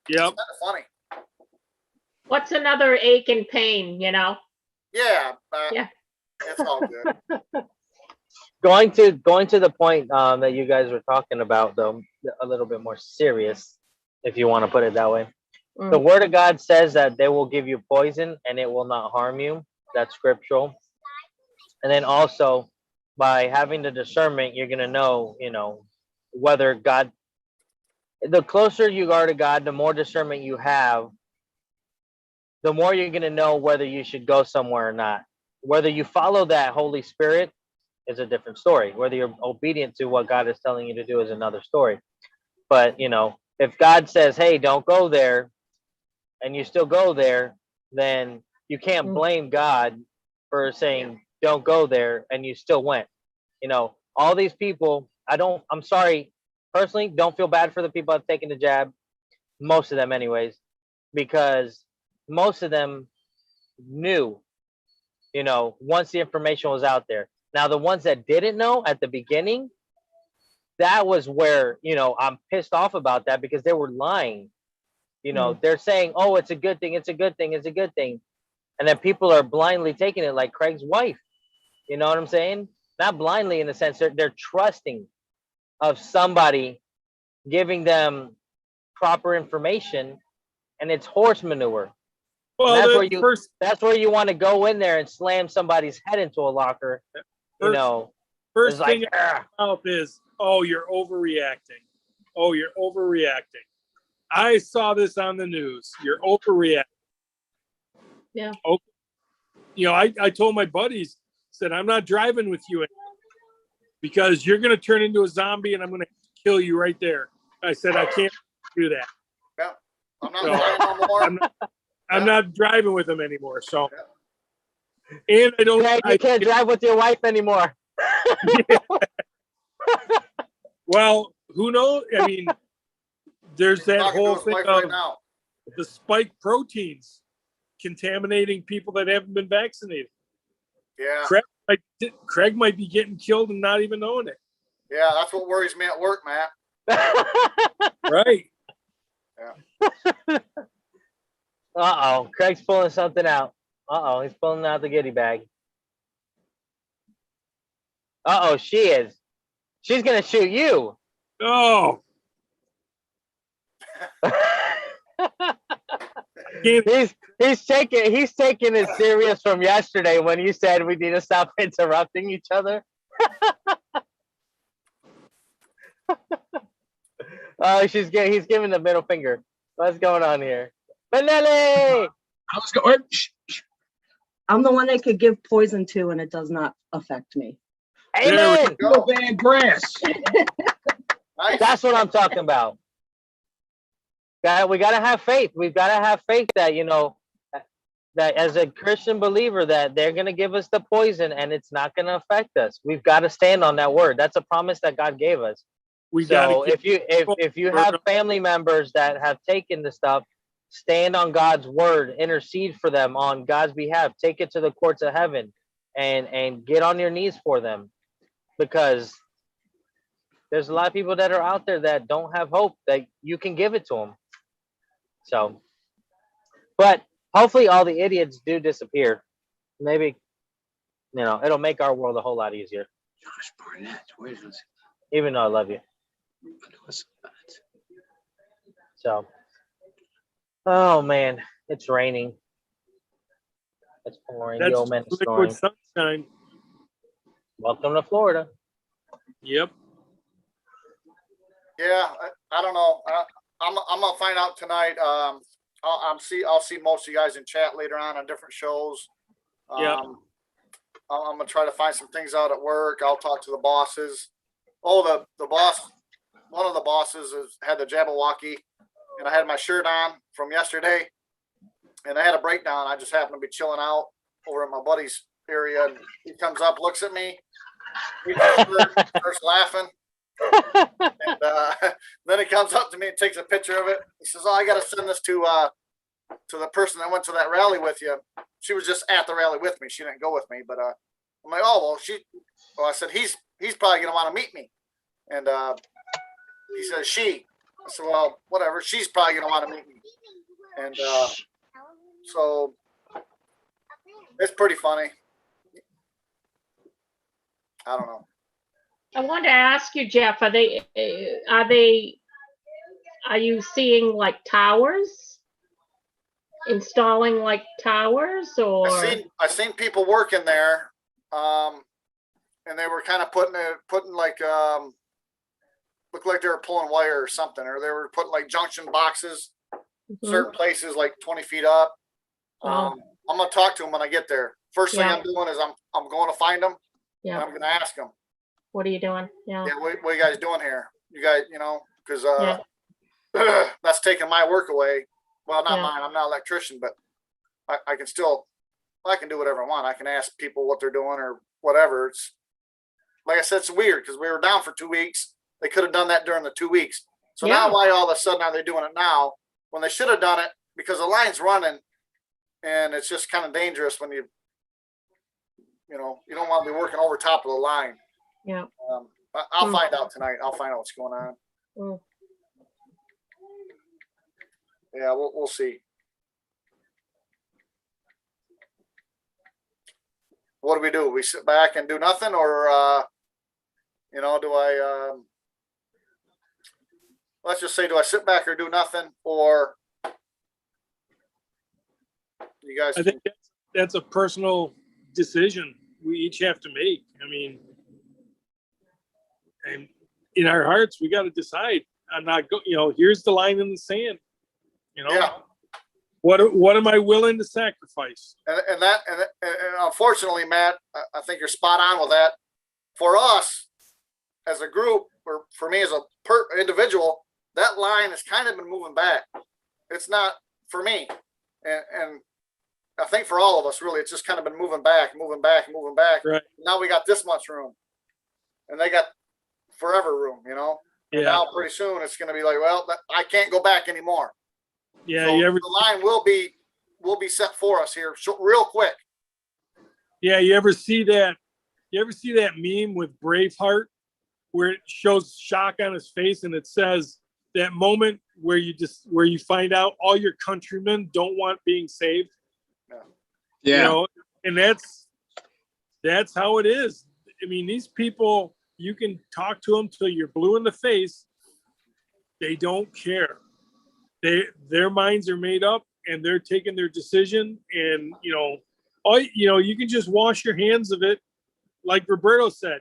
Yep. It's kind of funny. What's another ache and pain, Yeah. Yeah. It's all good. Going to the point that you guys were talking about, though, a little bit more serious, if you want to put it that way. Mm. The Word of God says that they will give you poison and it will not harm you. That's scriptural. And then also, by having the discernment, you're gonna know, whether God, the closer you are to God, the more discernment you have, the more you're going to know whether you should go somewhere or not. Whether you follow that Holy Spirit is a different story. Whether you're obedient to what God is telling you to do is another story. But, you know, if God says, hey, don't go there, and you still go there, then you can't blame God for saying, don't go there, and you still went. You know, all these people, I'm sorry, personally, don't feel bad for the people that have taken the jab, most of them anyways, because most of them knew, you know, once the information was out there. Now, the ones that didn't know at the beginning, that was where, you know, I'm pissed off about that because they were lying. You know, they're saying, oh, it's a good thing, it's a good thing, it's a good thing. And then people are blindly taking it like Craig's wife. You know what I'm saying? Not blindly in the sense they're trusting of somebody giving them proper information, and it's horse manure. Well, That's where you want to go in there and slam somebody's head into a locker. You know, first thing like, out of my mouth is, oh, you're overreacting. Oh, you're overreacting. I saw this on the news. You're overreacting. Yeah. Okay. You know, I told my buddies, said, I'm not driving with you anymore because you're going to turn into a zombie and I'm going to kill you right there. I said, I can't do that. Yeah. I'm not driving no more. I'm not driving with them anymore. So, and I don't. Craig, you can't drive with your wife anymore. Well, who knows? I mean, there's that whole thing of the spike proteins contaminating people that haven't been vaccinated. Yeah. Craig might be getting killed and not even knowing it. Yeah, that's what worries me at work, man. Right. Yeah. Uh-oh, Craig's pulling something out. Uh-oh, he's pulling out the goodie bag. Uh-oh, she is. She's gonna shoot you. Oh. he's taking it serious from yesterday when you said we need to stop interrupting each other. Oh, he's giving the middle finger. What's going on here? Benelli! I was going. I'm the one they could give poison to, and it does not affect me. Amen. Go bad grass. Nice. That's what I'm talking about. We gotta have faith. We've gotta have faith that, you know, that as a Christian believer, that they're gonna give us the poison and it's not gonna affect us. We've got to stand on that word. That's a promise that God gave us. So if you have family members that have taken the stuff, stand on God's word, intercede for them on God's behalf, take it to the courts of heaven, and get on your knees for them, because there's a lot of people that are out there that don't have hope that you can give it to them. So, but hopefully all the idiots do disappear. Maybe, you know, it'll make our world a whole lot easier. Josh Barnett, where is this? Even though I love you. So, oh man, it's raining. It's pouring. The old man is liquid snoring. sunshine. Welcome to Florida. Yep. Yeah, I don't know. I'm gonna find out tonight. I'll see most of you guys in chat later on different shows. Yeah. I'm gonna try to find some things out at work. I'll talk to the bosses. Oh, the boss, one of the bosses had the Jabberwocky, and I had my shirt on from yesterday, and I had a breakdown. I just happened to be chilling out over in my buddy's area, and he comes up, looks at me, he starts laughing. And then he comes up to me and takes a picture of it. He says, "Oh, I got to send this to the person that went to that rally with you. She was just at the rally with me. She didn't go with me, but I'm like, oh well, I said he's probably gonna want to meet me." And he says she. I said, well, whatever. She's probably gonna want to meet me. And so it's pretty funny. I don't know. I wanted to ask you, Jeff, are you seeing like towers? Installing like towers, or? I seen people working there, and they were kind of putting like looked like they were pulling wire or something, or they were putting like junction boxes, Mhm. certain places like 20 feet up. Wow. I'm gonna talk to them when I get there. First thing Yeah. I'm doing is I'm going to find them, and Yeah. I'm gonna ask them, What are you doing? Yeah. yeah, what are you guys doing here? You guys, you know, because Yeah. that's taking my work away. Well, not Yeah. mine. I'm not an electrician, but I can still, I can do whatever I want. I can ask people what they're doing or whatever. It's like I said, it's weird because we were down for 2 weeks. They could have done that during the 2 weeks. So Yeah. now why all of a sudden are they doing it now when they should have done it? Because the line's running, and it's just kind of dangerous when you know, you don't want to be working over top of the line. Yeah. I'll find out tonight. I'll find out what's going on. Mm. Yeah, we'll see. What do we do? We sit back and do nothing, or you know, do I? Let's just say, do I sit back or do nothing, or you guys? I think that's a personal decision we each have to make. I mean, and in our hearts, we got to decide. I'm not go. You know, here's the line in the sand. You know, Yeah. What am I willing to sacrifice? And unfortunately, Matt, I think you're spot on with that. For us, as a group, or for me as a individual, that line has kind of been moving back. It's not for me, and I think for all of us, really, it's just kind of been moving back. Right. Now we got this much room, and they got forever room. You know. And Yeah. now pretty soon it's going to be like, well, I can't go back anymore. Yeah. So You ever? the line will be set for us here real quick. Yeah. You ever see that? You ever see that meme with Braveheart, where it shows shock on his face and it says that moment where you find out all your countrymen don't want being saved. Yeah. You know, and that's how it is. I mean, these people, you can talk to them till you're blue in the face. They don't care. Their minds are made up, and they're taking their decision. And you can just wash your hands of it, like Roberto said.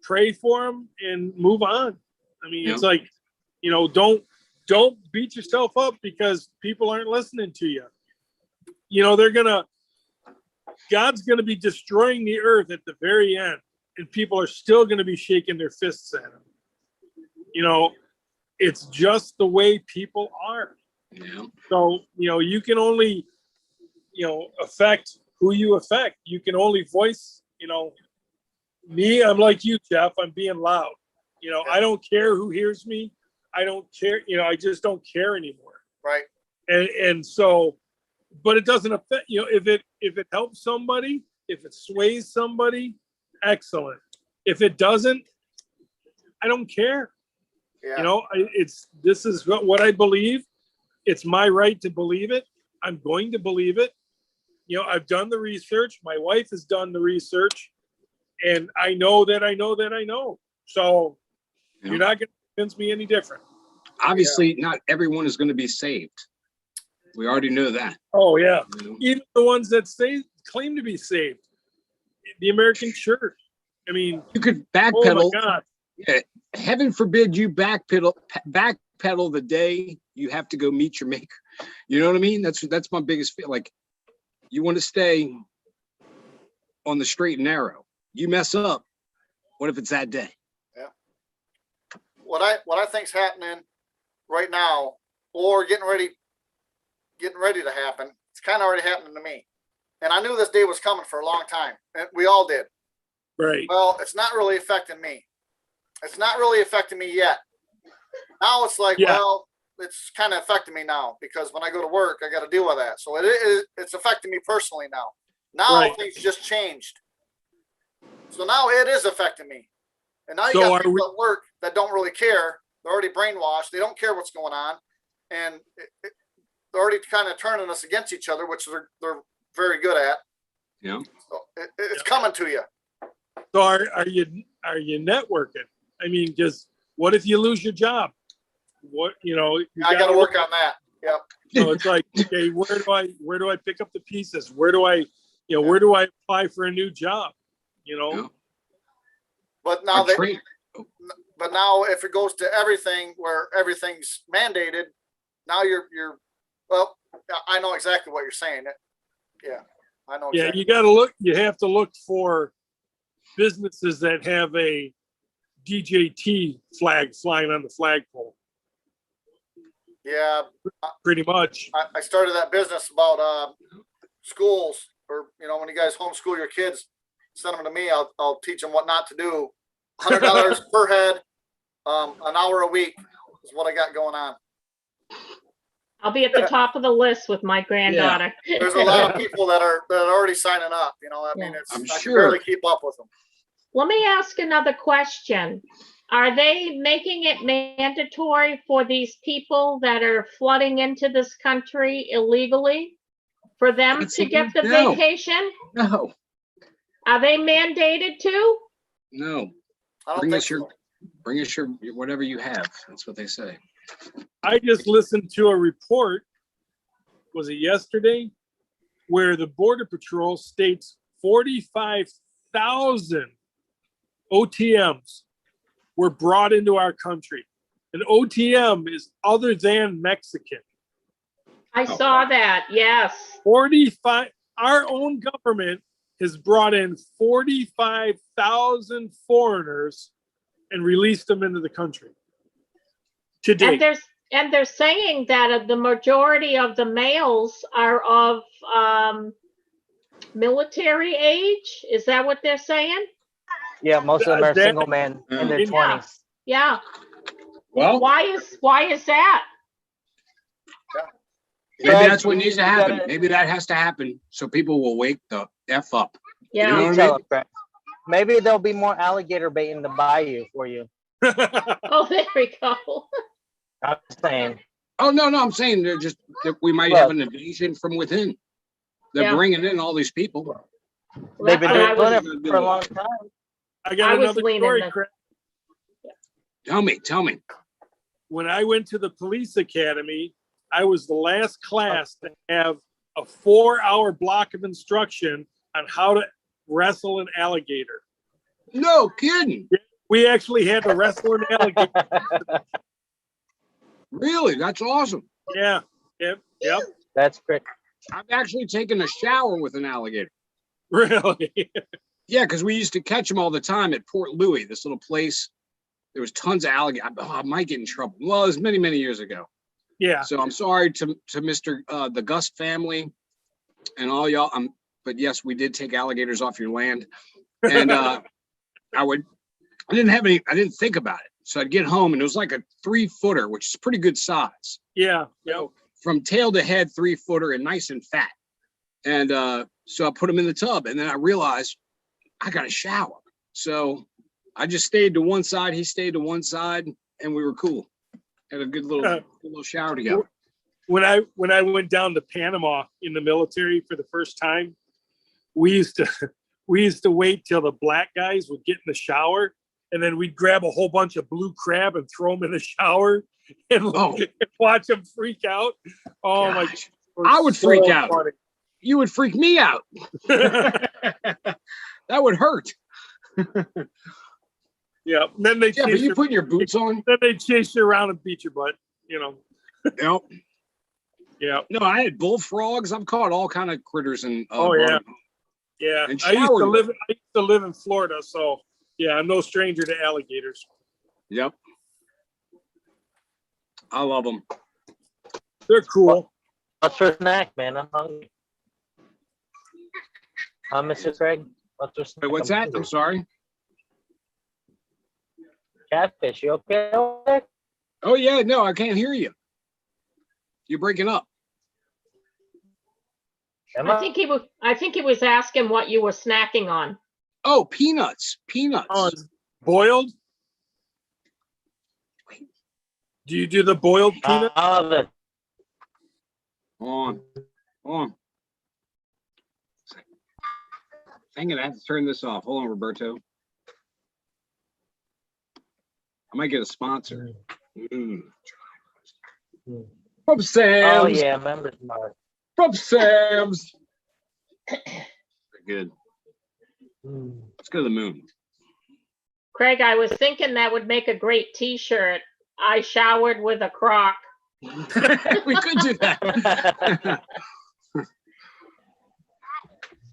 Pray for them and move on. I mean, It's like, don't beat yourself up because people aren't listening to you. You know, God's gonna be destroying the earth at the very end, and people are still gonna be shaking their fists at him. You know, it's just the way people are. Yeah. So, you can only, affect who you affect. You can only voice, me, I'm like you, Jeff, I'm being loud. I don't care who hears me. I don't care, I just don't care anymore. Right. And so, but it doesn't affect, if it helps somebody, if it sways somebody, excellent. If it doesn't, I don't care. Yeah. This is what I believe. It's my right to believe it. I'm going to believe it. I've done the research. My wife has done the research, and I know that I know that I know. So you're not going to convince me any different. Obviously, not everyone is going to be saved. We already know that. Oh yeah, even the ones that claim to be saved, the American church. I mean, You could oh backpedal. my God. Yeah, heaven forbid you backpedal the day you have to go meet your maker. You know what I mean? That's my biggest feel. Like, you want to stay on the straight and narrow. You mess up, what if it's that day? Yeah. What I think's happening right now, or getting ready to happen, it's kind of already happening to me. And I knew this day was coming for a long time. And we all did. Right. Well, it's not really affecting me. It's not really affecting me yet. Now it's like, Yeah. well, it's kind of affecting me now because when I go to work, I got to deal with that. So it's affecting me personally now. Now Right. things just changed. So now it is affecting me. And now you So got are people we- at work that don't really care. They're already brainwashed. They don't care what's going on. And they're already kind of turning us against each other, which they're very good at. Yeah. So it's coming to you. So are you networking? I mean, just what if you lose your job? What you I got to work on that. Yep. So it's like, okay, where do I pick up the pieces? Where do I apply for a new job? But now Our trade- but now if it goes to everything where everything's mandated, now you're, well, I know exactly what you're saying. Yeah, I know. Yeah, Exactly. you have to look for businesses that have a DJT flag flying on the flagpole, Yeah, pretty much. I started that business about schools, or when you guys homeschool your kids, send them to me. I'll teach them what not to do. $100 per head, an hour a week is what I got going on. I'll be at the top of the list with my granddaughter. There's a lot of people that are already signing up. I mean, Yeah. it's I'm I can sure. barely keep up with them. Let me ask another question. Are they making it mandatory for these people that are flooding into this country illegally for them That's to get the no. vacation? No, Are they mandated to? no. I don't Bring think us your, so. bring us your, whatever you have. That's what they say. I just listened to a report, was it yesterday, where the Border Patrol states 45,000 OTMs were brought into our country. An OTM is other than Mexican. I saw that, yes. 45, our own government has brought in 45,000 foreigners and released them into the country today. And they're saying that the majority of the males are of military age. Is that what they're saying? Yeah, most of them are That- single men in their Yeah. 20s. Yeah. Well, Why is that? maybe Fred, that's what needs to you happen. gotta- Maybe that has to happen so people will wake the F up. Yeah. You know what I Tell mean? them, Fred. Maybe there'll be more alligator bait in the bayou for you. Oh, there we go. I'm saying. Oh, no, I'm saying they're just, that we might have an invasion from within. They're Yeah. bringing in all these people. They've been That's what I doing was- it for a long time. I got I was another leaning story, the- Craig. Tell me. When I went to the police academy, I was the last class to have a 4-hour block of instruction on how to wrestle an alligator. No kidding. We actually had to wrestle an alligator. Really? That's awesome. Yeah. Yep. That's great. I've actually taken a shower with an alligator. Really. Yeah, because we used to catch them all the time at Port Louis, this little place. There was tons of alligator. I might get in trouble. Well, it was many, many years ago. Yeah. So I'm sorry to Mr. The Gus family and all y'all. But yes, we did take alligators off your land. And I didn't think about it. So I'd get home and it was like a 3-footer, which is pretty good size. Yeah. Yep. From tail to head, 3-footer and nice and fat. And so I put him in the tub and then I realized I got to shower. So I just stayed to one side. He stayed to one side and we were cool. Had a good little shower together. When I went down to Panama in the military for the first time, we used to wait till the black guys would get in the shower, and then we'd grab a whole bunch of blue crab and throw them in the shower and, and watch them freak out. Oh my! Gosh, I would freak out. You would freak me out. That would hurt. Yeah. And then they Yeah, but you putting your boots on? Then they chase you around and beat your butt. Yep. Yeah. No, I had bullfrogs. I've caught all kind of critters and Oh, yeah. Yeah. And I used showered to with live in Florida, so yeah, I'm no stranger to alligators. Yep. I love them. They're cool. What's for snack, man? I'm hungry. Mr. Craig, what's for snack? Wait, what's I'm that? hungry. I'm sorry. Catfish, you okay over there? Oh yeah, no, I can't hear you. You're breaking up. Am I think he was asking what you were snacking on. Oh, peanuts. Peanuts. Oh, it's boiled? Do you do the boiled peanut? Oh, the Hold on. Dang it, I have to turn this off. Hold on, Roberto. I might get a sponsor. From Sam's. Oh yeah, members mark. From Sam's. Very good. Let's go to the moon. Craig, I was thinking that would make a great T-shirt. I showered with a Croc. We could do that.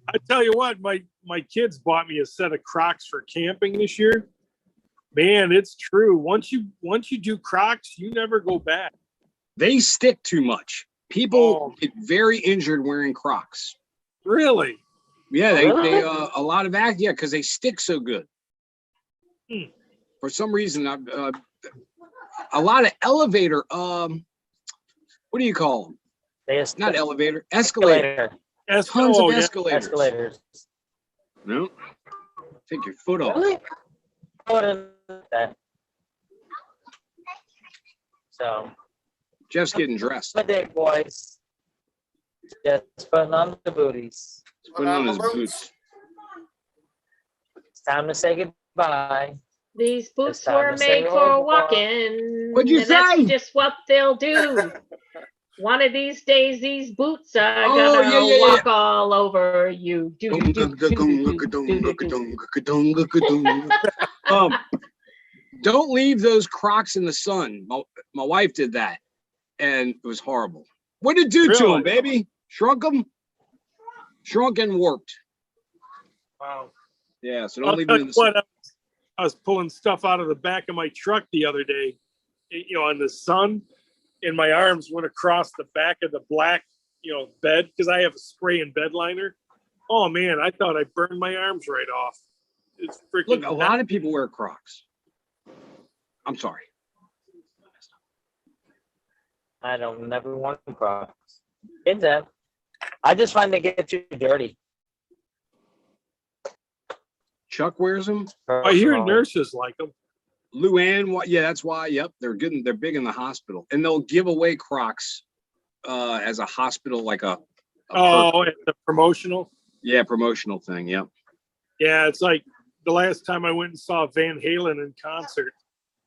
I tell you what, my kids bought me a set of Crocs for camping this year. Man, it's true. Once you do Crocs, you never go back. They stick too much. People Oh. get very injured wearing Crocs. Really? Yeah, Really? they a lot of yeah, because they stick so good. Hmm. For some reason, a lot of elevator. What do you call them? Not elevator, escalator. Tons of Yeah. escalators. Escalators. No, take your foot off. Really? I wouldn't do that. So, Jeff's getting dressed. my day, boys. Just putting on the booties. He's putting on his boots. It's time to say goodbye. These boots time were to say made au for revoir. walking. What'd you and that's say? just what they'll do. One of these days, these boots are Oh, gonna yeah, yeah, walk all over you. Don't leave those Crocs in the sun. My wife did that, and it was horrible. What did it do to Really? them, baby? Shrunk them? Shrunk and warped. Wow. Yeah, so I'll don't leave tell them in you the sun. what, I was pulling stuff out of the back of my truck the other day, in the sun, and my arms went across the back of the black, bed, because I have a spray and bed liner. Oh man, I thought I burned my arms right off. It's freaking. Look, a lot of people wear Crocs. I'm sorry. I don't never want Crocs. Kids have. I just find they get too dirty. Chuck wears them. I hear personally. nurses like them. Luann, yeah, that's why. Yep, they're good. They're big in the hospital, and they'll give away Crocs as a hospital, like a Oh, it's a promotional. promotional thing. Yep. Yeah, it's like the last time I went and saw Van Halen in concert,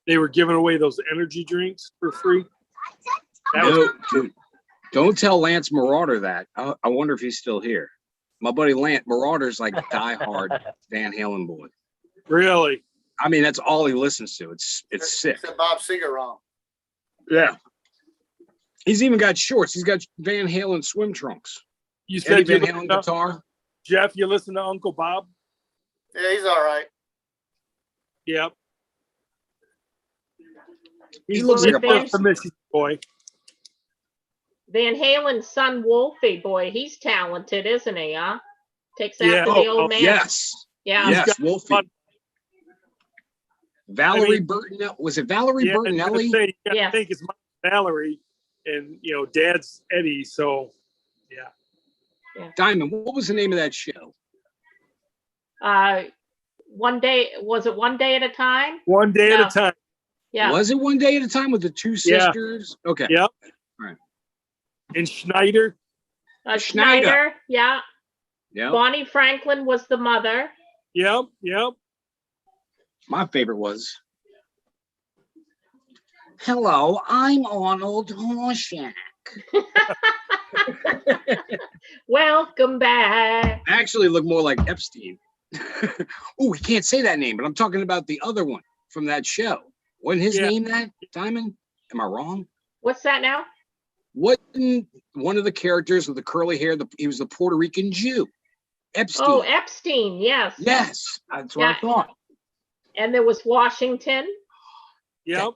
they were giving away those energy drinks for free. That was No, dude, don't tell Lance Marauder that. I wonder if he's still here. My buddy Lance Marauder's like diehard Van Halen boy. really. I mean, that's all he listens to. It's sick. Said Bob Seger wrong. Yeah. He's even got shorts. He's got Van Halen swim trunks. You Eddie said you Van Halen listen to, guitar. Jeff, you listen to Uncle Bob? Yeah, he's all right. Yep. He looks Well, like a Van- He's a Michigan boy. Van Halen's son, Wolfie, boy, he's talented, isn't he? Huh? Takes Yeah. after the Oh, old man. Yes. Yeah. Yes, got Wolfie. fun. Valerie I mean- Bertinelli. Was it Valerie Yeah, I was gonna Bertinelli? say, you gotta Yes. think it's my Valerie, and Dad's Eddie. So, yeah. Diamond, what was the name of that show? One day, was it one day at a time? One day at No. a time. Yeah. Was it One Day at a Time with the two Yeah. sisters? Okay. Yep. Right. And Schneider. Schneider. Schneider. Yeah. Yeah. Bonnie Franklin was the mother. Yep. Yep. My favorite was. Hello, I'm Arnold Horshack. Welcome back. Actually, looked more like Epstein. Oh, we can't say that name, but I'm talking about the other one from that show. Wasn't his Yeah. name that, Diamond? Am I wrong? What's that now? Wasn't one of the characters with the curly hair, he was the Puerto Rican Jew? Epstein. Oh, Epstein. Yes. Yes, that's what I Yeah. thought. And there was Washington. Yep.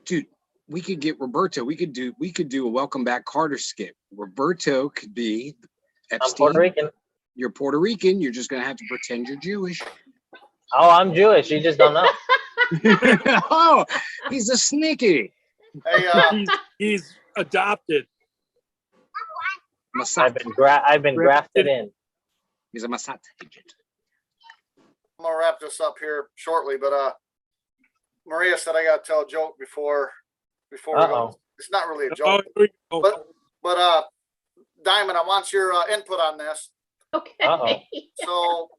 Dude, we could get Roberto. We could do a Welcome Back Carter skit. Roberto could be I'm Epstein. Puerto Rican. You're Puerto Rican. You're just gonna have to pretend you're Jewish. Oh, I'm Jewish. You just don't know. Oh, he's a sneaky. Hey, He's adopted. Mossad. I've been grafted in. He's a Mossad agent. I'm gonna wrap this up here shortly, but Maria said I gotta tell a joke before we go. Uh-oh. It's not really a Oh, joke, here we go. but Diamond, I want your input on this. Okay. Uh-oh. So,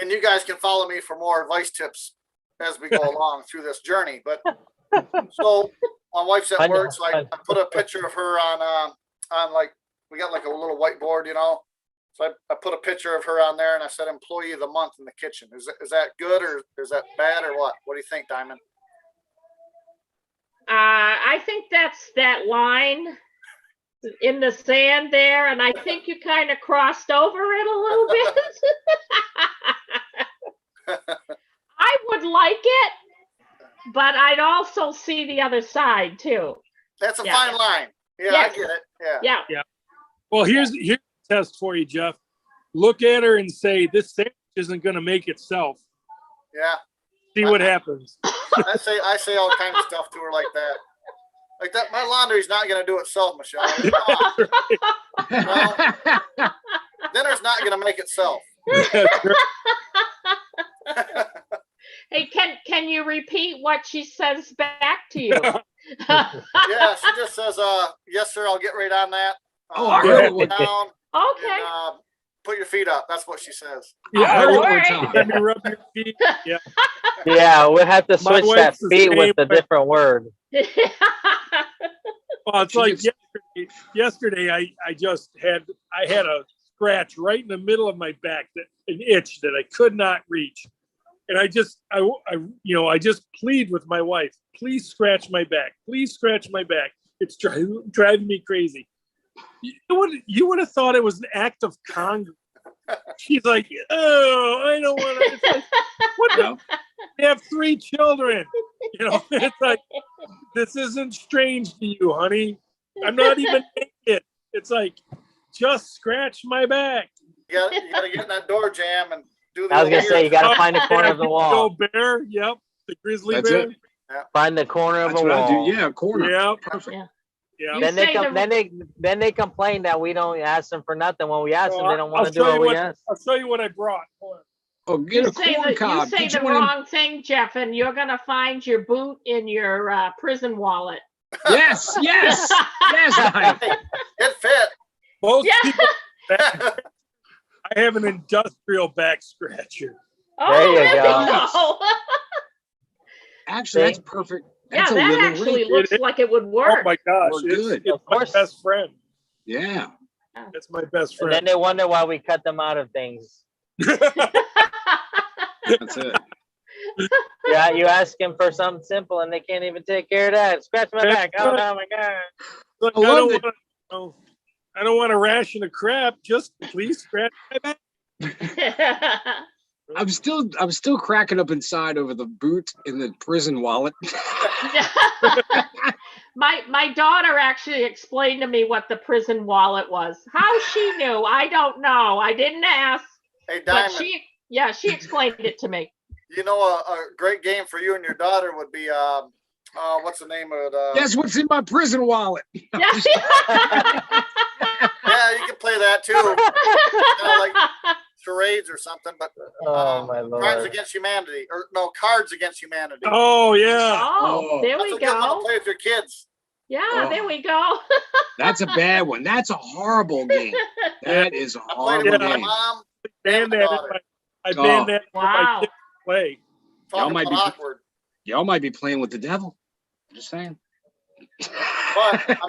and you guys can follow me for more advice tips as we go along through this journey. But so my wife's at work, so I put a picture of her on like we got like a little whiteboard, So I put a picture of her on there and I said employee of the month in the kitchen. Is that good or is that bad or what? What do you think, Diamond? I think that's that line in the sand there, and I think you kind of crossed over it a little bit. I would like it, but I'd also see the other side too. That's a Yeah. fine line. Yeah, Yes. I get it. Yeah. Yeah. Well, here's a test for you, Jeff. Look at her and say, this sandwich isn't going to make itself. Yeah. See what happens. I say all kinds of stuff to her like that. Like that, my laundry's not gonna do itself, Michelle. Come on. Dinner's not gonna make itself. That's right. Hey, can you repeat what she says back to you? Yeah, she just says, yes, sir, I'll get right on that. Oh, I heard it one- down Okay. and, put your feet up. That's what she says. Yeah, I heard it one Alright. time. let me rub your feet. Yeah. Yeah, we'll have to My switch that wife's the feet with same a way. different word. Well, it's She like gets- yesterday I had a scratch right in the middle of my back, an itch that I could not reach. And I just plead with my wife, please scratch my back. Please scratch my back. It's driving me crazy. You would have thought it was an act of Congress. She's like, oh, I don't want to. It's like, what the? They have 3 children. It's like, this isn't strange to you, honey. I'm not even naked. It's like, just scratch my back. You gotta get in that door jam and do the I was gonna old say, you ears. gotta find the corner of the wall. Go bear. Yep. The grizzly That's bear. it. Find the corner of That's a what I wall. do. Yeah, corner. Yep. Perfect. Yep. You Then they say come. the- Then they complain that we don't ask them for nothing. When we ask them, they don't I'll want to do show what you we what- ask. I'll show you what I brought. Hold on. Oh, get a corn cob. You say Get the you one of them- wrong thing, Jeff, and you're gonna find your boot in your prison wallet. Yes, yes, yes. Diane. It fit. Most Yeah. people, I have an industrial back scratcher. Oh, There you there go. we go. Actually, that's perfect. Yeah, That's a that little actually ring. looks like it would Oh work. my gosh, We're it's, good. it's Of my course. best friend. Yeah. That's my best And then friend. they wonder why we cut them out of things. That's it. Yeah, you ask them for something simple and they can't even take care of that. Scratch my back. Oh, no, my God. Look, I love I don't want a ration of crap. Just please scratch my back. I'm still cracking up inside over the boot in the prison wallet. My daughter actually explained to me what the prison wallet was. How she knew, I don't know. I didn't ask, Hey, but Diamond, she explained it to me. you know a great game for you and your daughter would be what's the name of it? Guess what's in my prison wallet? Yeah, you can play that too. Like charades or something, but Oh, my Crimes Lord. Against Humanity, or no, Cards Against Humanity. Oh yeah. Oh, there That's we a good one to go. play with your kids. Yeah, Oh. there we go. That's a bad one. That's a horrible game. That is a I played it horrible with my game. mom. Banned my that in daughter. I banned that in my Wow. kids' play. Y'all Talking might about be- awkward. Y'all might be playing with the devil. I'm just saying. But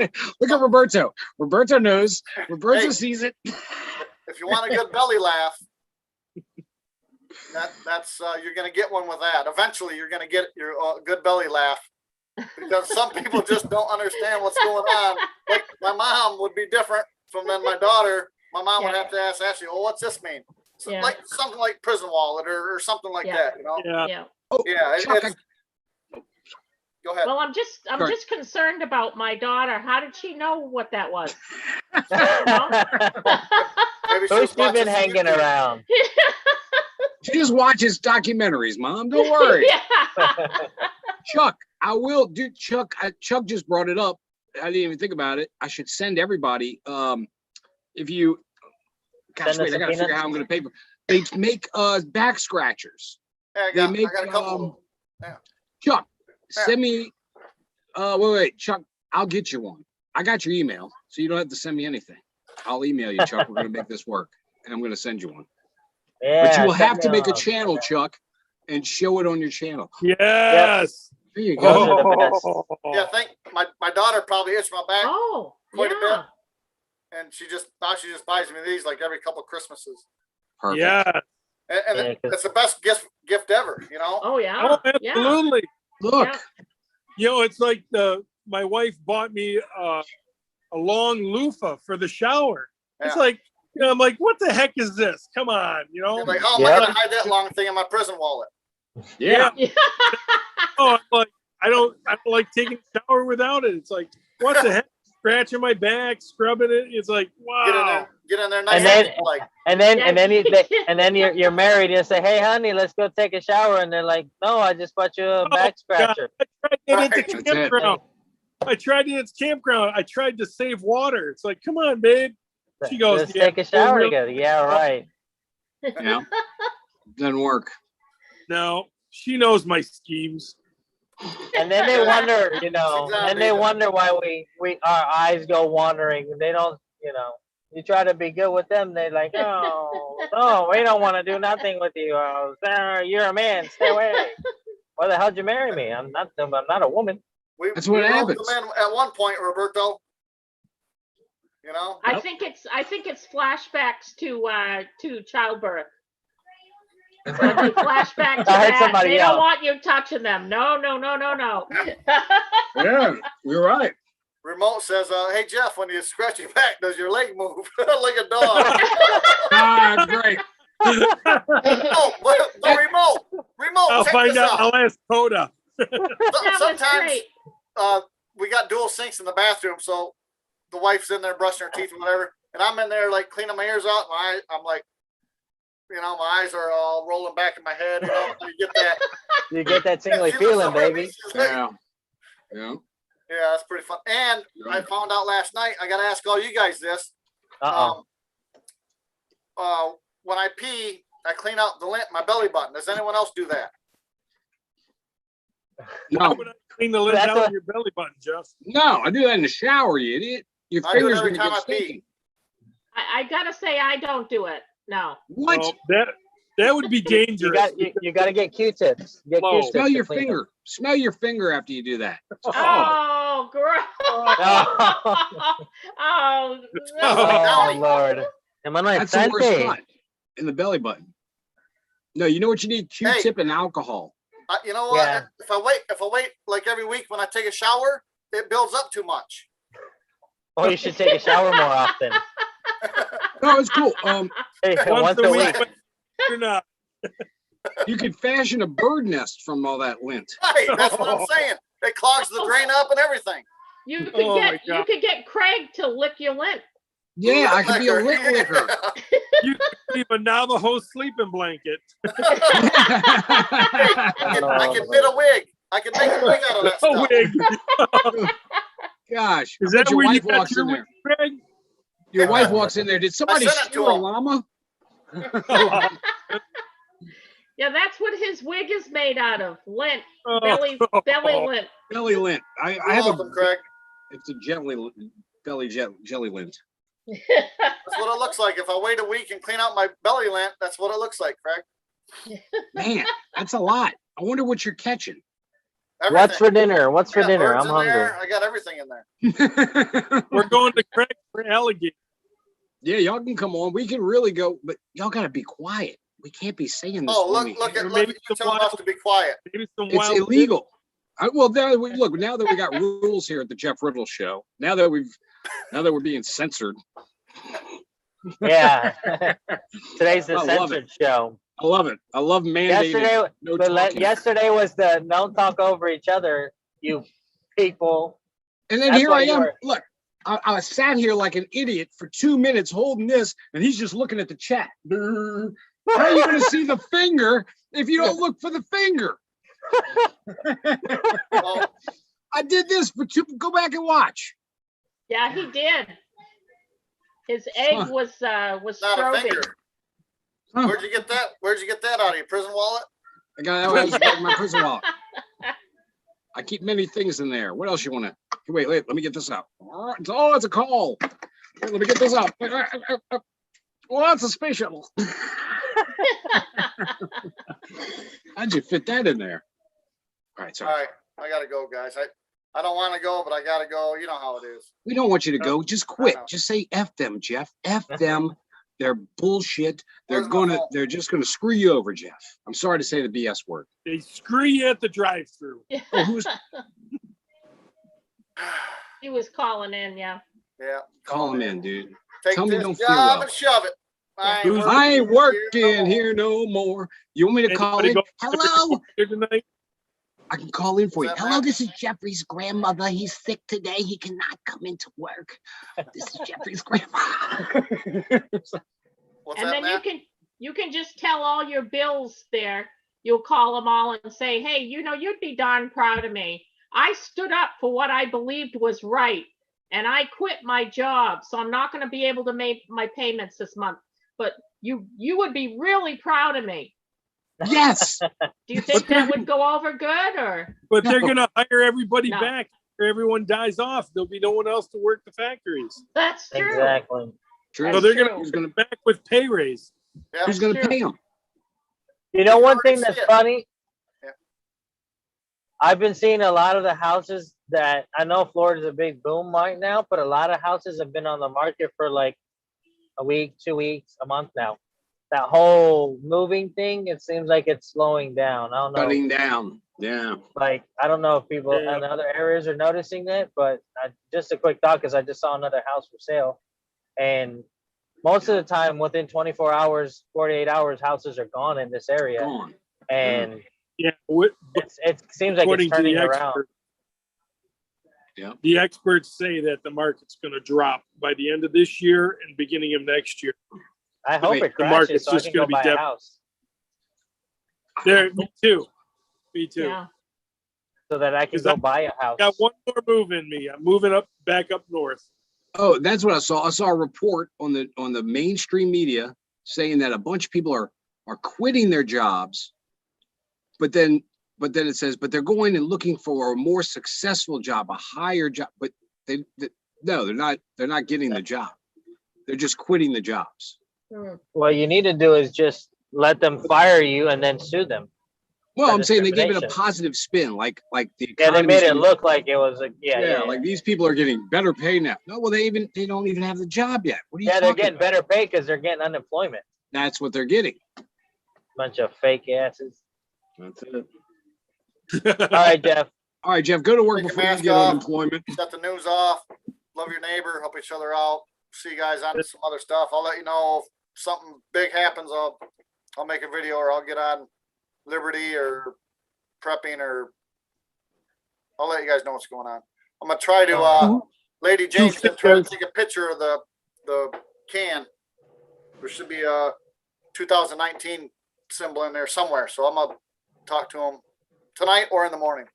Look at Roberto. Roberto knows. Roberto Hey. sees it. if you want a good belly laugh, that's you're gonna get one with that. Eventually, you're gonna get your good belly laugh because some people just don't understand what's going on. Like my mom would be different from than my daughter. My mom would Yeah. have to ask Ashley, "Oh, what's this mean?" So, Yeah. like something like prison wallet or something like Yeah. that. You know? Yeah. Yeah. Oh, Yeah. Chuck, It's, go ahead. Well, I'm Sorry. just concerned about my daughter. How did she know what that was? Maybe she Who's was she watching been some hanging YouTube. around? she just watches documentaries, Mom. Don't worry. Yeah. Chuck, I will do. Chuck just brought it up. I didn't even think about it. I should send everybody. If you, gosh, Send us wait, I gotta some figure out how I'm gonna pay for. They make back scratchers. Yeah, I They got, make, I got a couple of them. Chuck, Yeah. send me. Wait, Chuck, I'll get you one. I got your email, so you don't have to send me anything. I'll email you, Chuck. We're gonna make this work, and I'm gonna send you one. Yeah, But you will set have me to make a up. channel, Chuck, and show it on your channel. Yes. There you Those go. are the best. Yeah, I think my daughter probably itched my back. Oh, Quite a bit. yeah. and she just buys me these like every couple Christmases. Perfect. Yeah. And Yeah, 'cause- it's the best gift ever, you know? Oh, yeah. Oh, Yeah. absolutely. Look, Yeah. You know, it's like my wife bought me a long loofah for the shower. It's Yeah. like, you know, I'm like, what the heck is this? Come on, you know? You're like, how am Yeah. I gonna hide that long thing in my prison wallet? yeah. Oh, I'm like, I don't like taking a shower without it. It's like, what the heck? Scratching my back, scrubbing it. It's like, wow. Get in there nice And then- and like, And then Yeah. and then you're married. You say, "Hey, honey, let's go take a shower," and they're like, "No, I just bought you a back scratcher." I tried it at Right. the That's it. campground. I tried it at the campground. I tried to save water. It's like, come on, babe. She goes, Let's "Yeah, take a shower real- together. Yeah, right. Yeah. Doesn't work. No, she knows my schemes. And then they wonder, you know, Exactly. and they wonder why our eyes go wandering. They don't, you know. You try to be good with them, they're like, "Oh, no, we don't want to do nothing with you. You're a man. Stay away. Why the hell did you marry me? I'm not a woman." That's what we roped happens. them in at one point, Roberto. You know? I think it's flashbacks to childbirth. When you flashback to I heard that, somebody they yell. don't want you touching them. No. Yeah, you're right. Remote says, hey Jeff, when you scratch your back, does your leg move? Like a dog. Ah, great. Oh, but remote, I'll check find this out. out. I'll ask Coda. That was Sometimes great. we got dual sinks in the bathroom, so the wife's in there brushing her teeth and whatever, and I'm in there like cleaning my ears out. I'm like, you know, my eyes are all rolling back in my head. You know, you get that. You get that tingly She looks feeling, over at me, baby. she's like, Yeah. Yeah. yeah, that's pretty fun. And I found out last night. I got to ask all you guys this. When I pee, I clean out the lint in my belly button. Does anyone else do that? Why No, would I clean the lint That's out what- of your belly button, Jeff? no, I do that in the shower, you idiot. Your I do it fingers every gonna time get I pee. sticky. I gotta say, I don't do it. No. What? Oh, that would be dangerous. You got to get Q-tips. Get Whoa. Q-tips. Smell to your clean them. finger. Smell your finger after you do that. Oh, gross. Oh, Oh, Lord. Am I not That's the worst Sante? spot in the belly button. No, you know what you need? Q-tip and alcohol. You know what? Yeah. If I wait like every week when I take a shower, it builds up too much. Oh, you should take a shower more often. No, it's cool. Hey, Once a week, week. but you're not. You could fashion a bird nest from all that lint. Right, that's what I'm saying. It clogs the drain up and everything. you could Oh my get God. Craig to lick your lint. Yeah, I could be a Liquor. lint licker. You could leave a Navajo sleeping blanket. I can knit a wig. I can make a wig out of that A stuff. wig. Gosh, Is I that bet your where you wife got walks your in wig, there. Craig? Your wife walks in there. Did somebody sent it to steal a him. llama? Yeah, that's what his wig is made out of. Lint. Oh. Belly lint. Belly lint. I You're have welcome, a. Craig. It's a belly jelly lint. That's what it looks like. If I wait a week and clean out my belly lint, that's what it looks like, Craig. Man, that's a lot. I wonder what you're catching. What's for dinner? What's for I got dinner? birds I'm in hungry. there. I got everything in there. We're going to Craig for alligator. Yeah, y'all can come on. We can really go, but y'all gotta be quiet. We can't be saying this. Oh, when we look hear. at Maybe you some telling us wild- to be quiet. Maybe some It's wild illegal. Well, now that we got rules here at the Jeff Riddle Show. Now that we're being censored. Yeah. Today's the I love censored show. I love it. I love mandating. Yesterday, no but talking. yesterday was the don't talk over each other, you people. And then That's here why I you am. were- Look, I sat here like an idiot for 2 minutes holding this, and he's just looking at the chat. How are you going to see the finger if you don't look for the finger? Well, I did this for two. Go back and watch. Yeah, he did. His egg Huh. was not a strobing. finger. Huh. Where'd you get that? Where'd you get that out of your prison wallet? I got that was like my prison wallet. I keep many things in there. What else you want to? Wait, let me get this out. Oh, it's a call. Wait, let me get this out. Well, that's a spaceship. How'd you fit that in there? All right, All sorry. right, I gotta go, guys. I don't want to go, but I gotta go. You know how it is. We don't want you to go. Just quit. know. Just say F them, Jeff. F them. They're bullshit. Where's my phone? They're just gonna screw you over, Jeff. I'm sorry to say the BS word. They screw you at the drive-through. Oh, who's He was calling in, yeah. Yeah. call him in, dude? Take Tell me this don't feel job well. and shove it. Who's- I ain't working no more. here no more. You want me to call Anybody in? go Hello? here tonight? I can call in for you. Is that Hello, Matt? this is Jeffrey's grandmother. He's sick today. He cannot come into work. This is Jeffrey's grandmother. What's And that, then Matt? you can just tell all your bills there. You'll call them all and say, hey, you'd be darn proud of me. I stood up for what I believed was right, and I quit my job, so I'm not going to be able to make my payments this month. But you would be really proud of me. Yes. Do you think that would go over good, or? But they're No. gonna hire everybody No. back. Or everyone dies off. There'll be no one else to work the factories. That's true. Exactly. True. So That's they're true. Who's gonna back with pay raise. Yeah. Who's gonna True. pay him? You know, You one already thing that's see it. funny. Yeah. I've been seeing a lot of the houses that I know Florida's a big boom right now, but a lot of houses have been on the market for like a week, 2 weeks, a month now. That whole moving thing, it seems like it's slowing down. I don't know. Cutting down. Yeah. Like, I don't know if people Yeah. in other areas are noticing that, but just a quick thought, because I just saw another house for sale. And most of the time, within 24 hours, 48 hours, houses are gone in this area. Gone. And Yeah. it seems like According it's to turning the around. expert, Yeah. the experts say that the market's going to drop by the end of this year and beginning of next year. I hope Wait, it the market's crashes so I just can gonna go be buy a dev- house There, me too. Me too. Yeah. so that I can 'Cause go I buy a house. Got one more move in me. I'm moving back up north. Oh, that's what I saw. I saw a report on the mainstream media saying that a bunch of people are quitting their jobs, but then it says, but they're going and looking for a more successful job, a higher job. But no, they're not getting the job. They're just quitting the jobs. Hmm. What you need to do is just let them fire you and then sue them. Well, For I'm saying they gave it a discrimination. positive spin, like the Yeah, economy. they made it look like it was a Like these people are getting better pay now. No, well, they don't even have the job yet. What are you they're talking getting about? better pay because they're getting unemployment. That's what they're getting. Bunch of fake asses. That's it. All right, Jeff. All right, Jeff, go to work Take your before you mask get off. unemployment. Shut the news off. Love your neighbor. Help each other out. See you guys on some other stuff. I'll let you know if something big happens. I'll make a video or I'll get on Liberty or prepping or I'll let you guys know what's going on. I'm gonna try to Lady Jane's gonna try to take a picture of the can. There should be a 2019 symbol in there somewhere. So I'm gonna talk to him tonight or in the morning.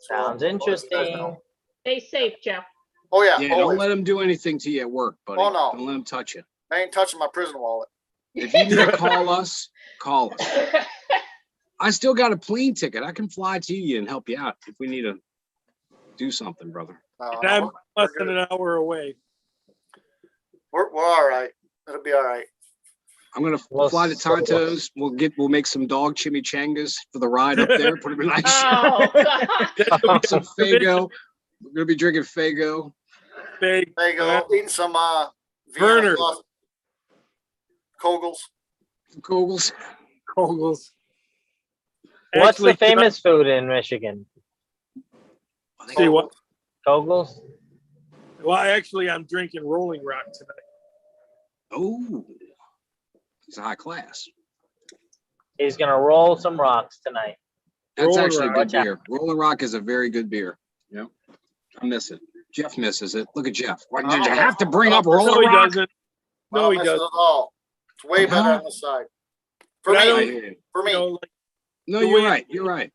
So, Sounds I'll let you guys interesting. know. Stay safe, Jeff. Oh yeah, Yeah, don't always. let them do anything to you at work, buddy. Oh, no. Don't let them touch you. I ain't touching my prison wallet. If you need to call us, call us. I still got a plane ticket. I can fly to you and help you out if we need to do something, brother. And I'm less than an hour away. We're all right. It'll be all right. I'm gonna Well, fly to so- Tonto's. We'll make some dog chimichangas for the ride up there. Put them in ice. Oh, God. Some Fago. We're gonna be drinking Fago. Big, There you go. Eating some Werner. Vienna sauce. Kogels. Some Kogels. Kogels. What's Actually, the famous food in Michigan? See what? Kogels? Well, actually, I'm drinking Rolling Rock tonight. Oh, it's a high class. He's gonna roll some rocks tonight. That's Rolling actually a Rock. good Watch out. beer. Rolling Rock is a very good beer. Yep. I miss it. Jeff misses it. Look at Jeff. Why did you have to bring up No, Rolling he Rock? doesn't. I No, don't he miss it doesn't. at all. It's way better Huh? on this side. For But I me. I don't- hear you. For me. You know, like, No, The you're way- right. You're right.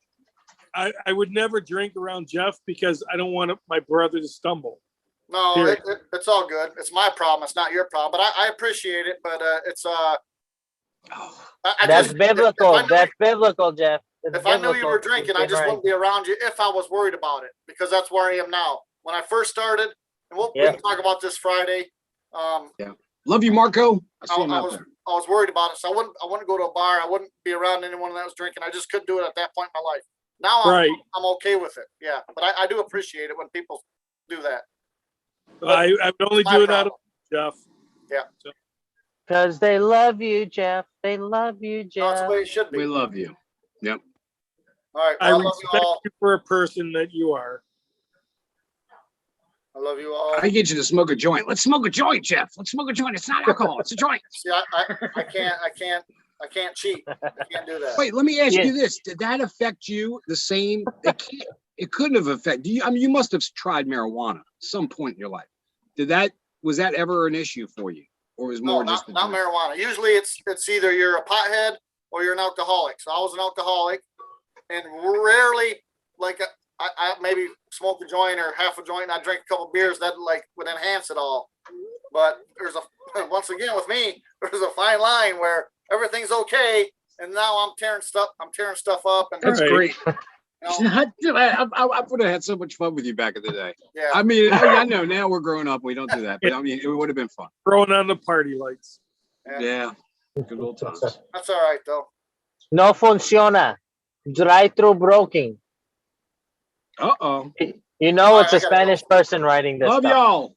I would never drink around Jeff because I don't want my brother to stumble. No, Here. it's all good. It's my problem. It's not your problem. But I appreciate it. But it's Oh, I That's just, biblical. If I knew, That's biblical, Jeff. It's if I knew you biblical. were drinking, I You're just right. wouldn't be around you if I was worried about it because that's where I am now. When I first started, and we Yeah. can talk about this Friday. love you, Marco. I see him I out was there. I was worried about it, so I wouldn't go to a bar. I wouldn't be around anyone that was drinking. I just couldn't do it at that point in my life. Now Right. I'm okay with it. Yeah, but I do appreciate it when people do that. I would only My do it out of problem. Jeff. Yeah. So, Because they love you, Jeff. They love you, That's the Jeff. way it should be. We love you. Yep. All right. I Well, I love you respect all. you for a person that you are. I love you all. I get you to smoke a joint. Let's smoke a joint, Jeff. Let's smoke a joint. It's not alcohol. It's a joint. See, I can't cheat. I can't do that. Wait, let me ask Yeah. you this. Did that affect you the same? It couldn't have affected you. I mean, you must have tried marijuana at some point in your life. Was that ever an issue for you? Or was it No, more just not marijuana. Usually it's either you're a pothead or you're an alcoholic. So I was an alcoholic, and rarely, like, I maybe smoke a joint or half a joint, and I drink a couple beers. That like would enhance it all. But once again with me, there's a fine line where everything's okay, and now I'm tearing stuff up, and That's Right. great. you know, I would have had so much fun with you back in the day. yeah. I mean, I know now we're growing up. We don't do that, but I mean, it would have been fun. Throwing on the party lights. Yeah. Good old times. That's all right though. No funciona. Drive-through broken. Uh-oh. You know it's I a gotta go. Spanish person writing this Love stuff. y'all.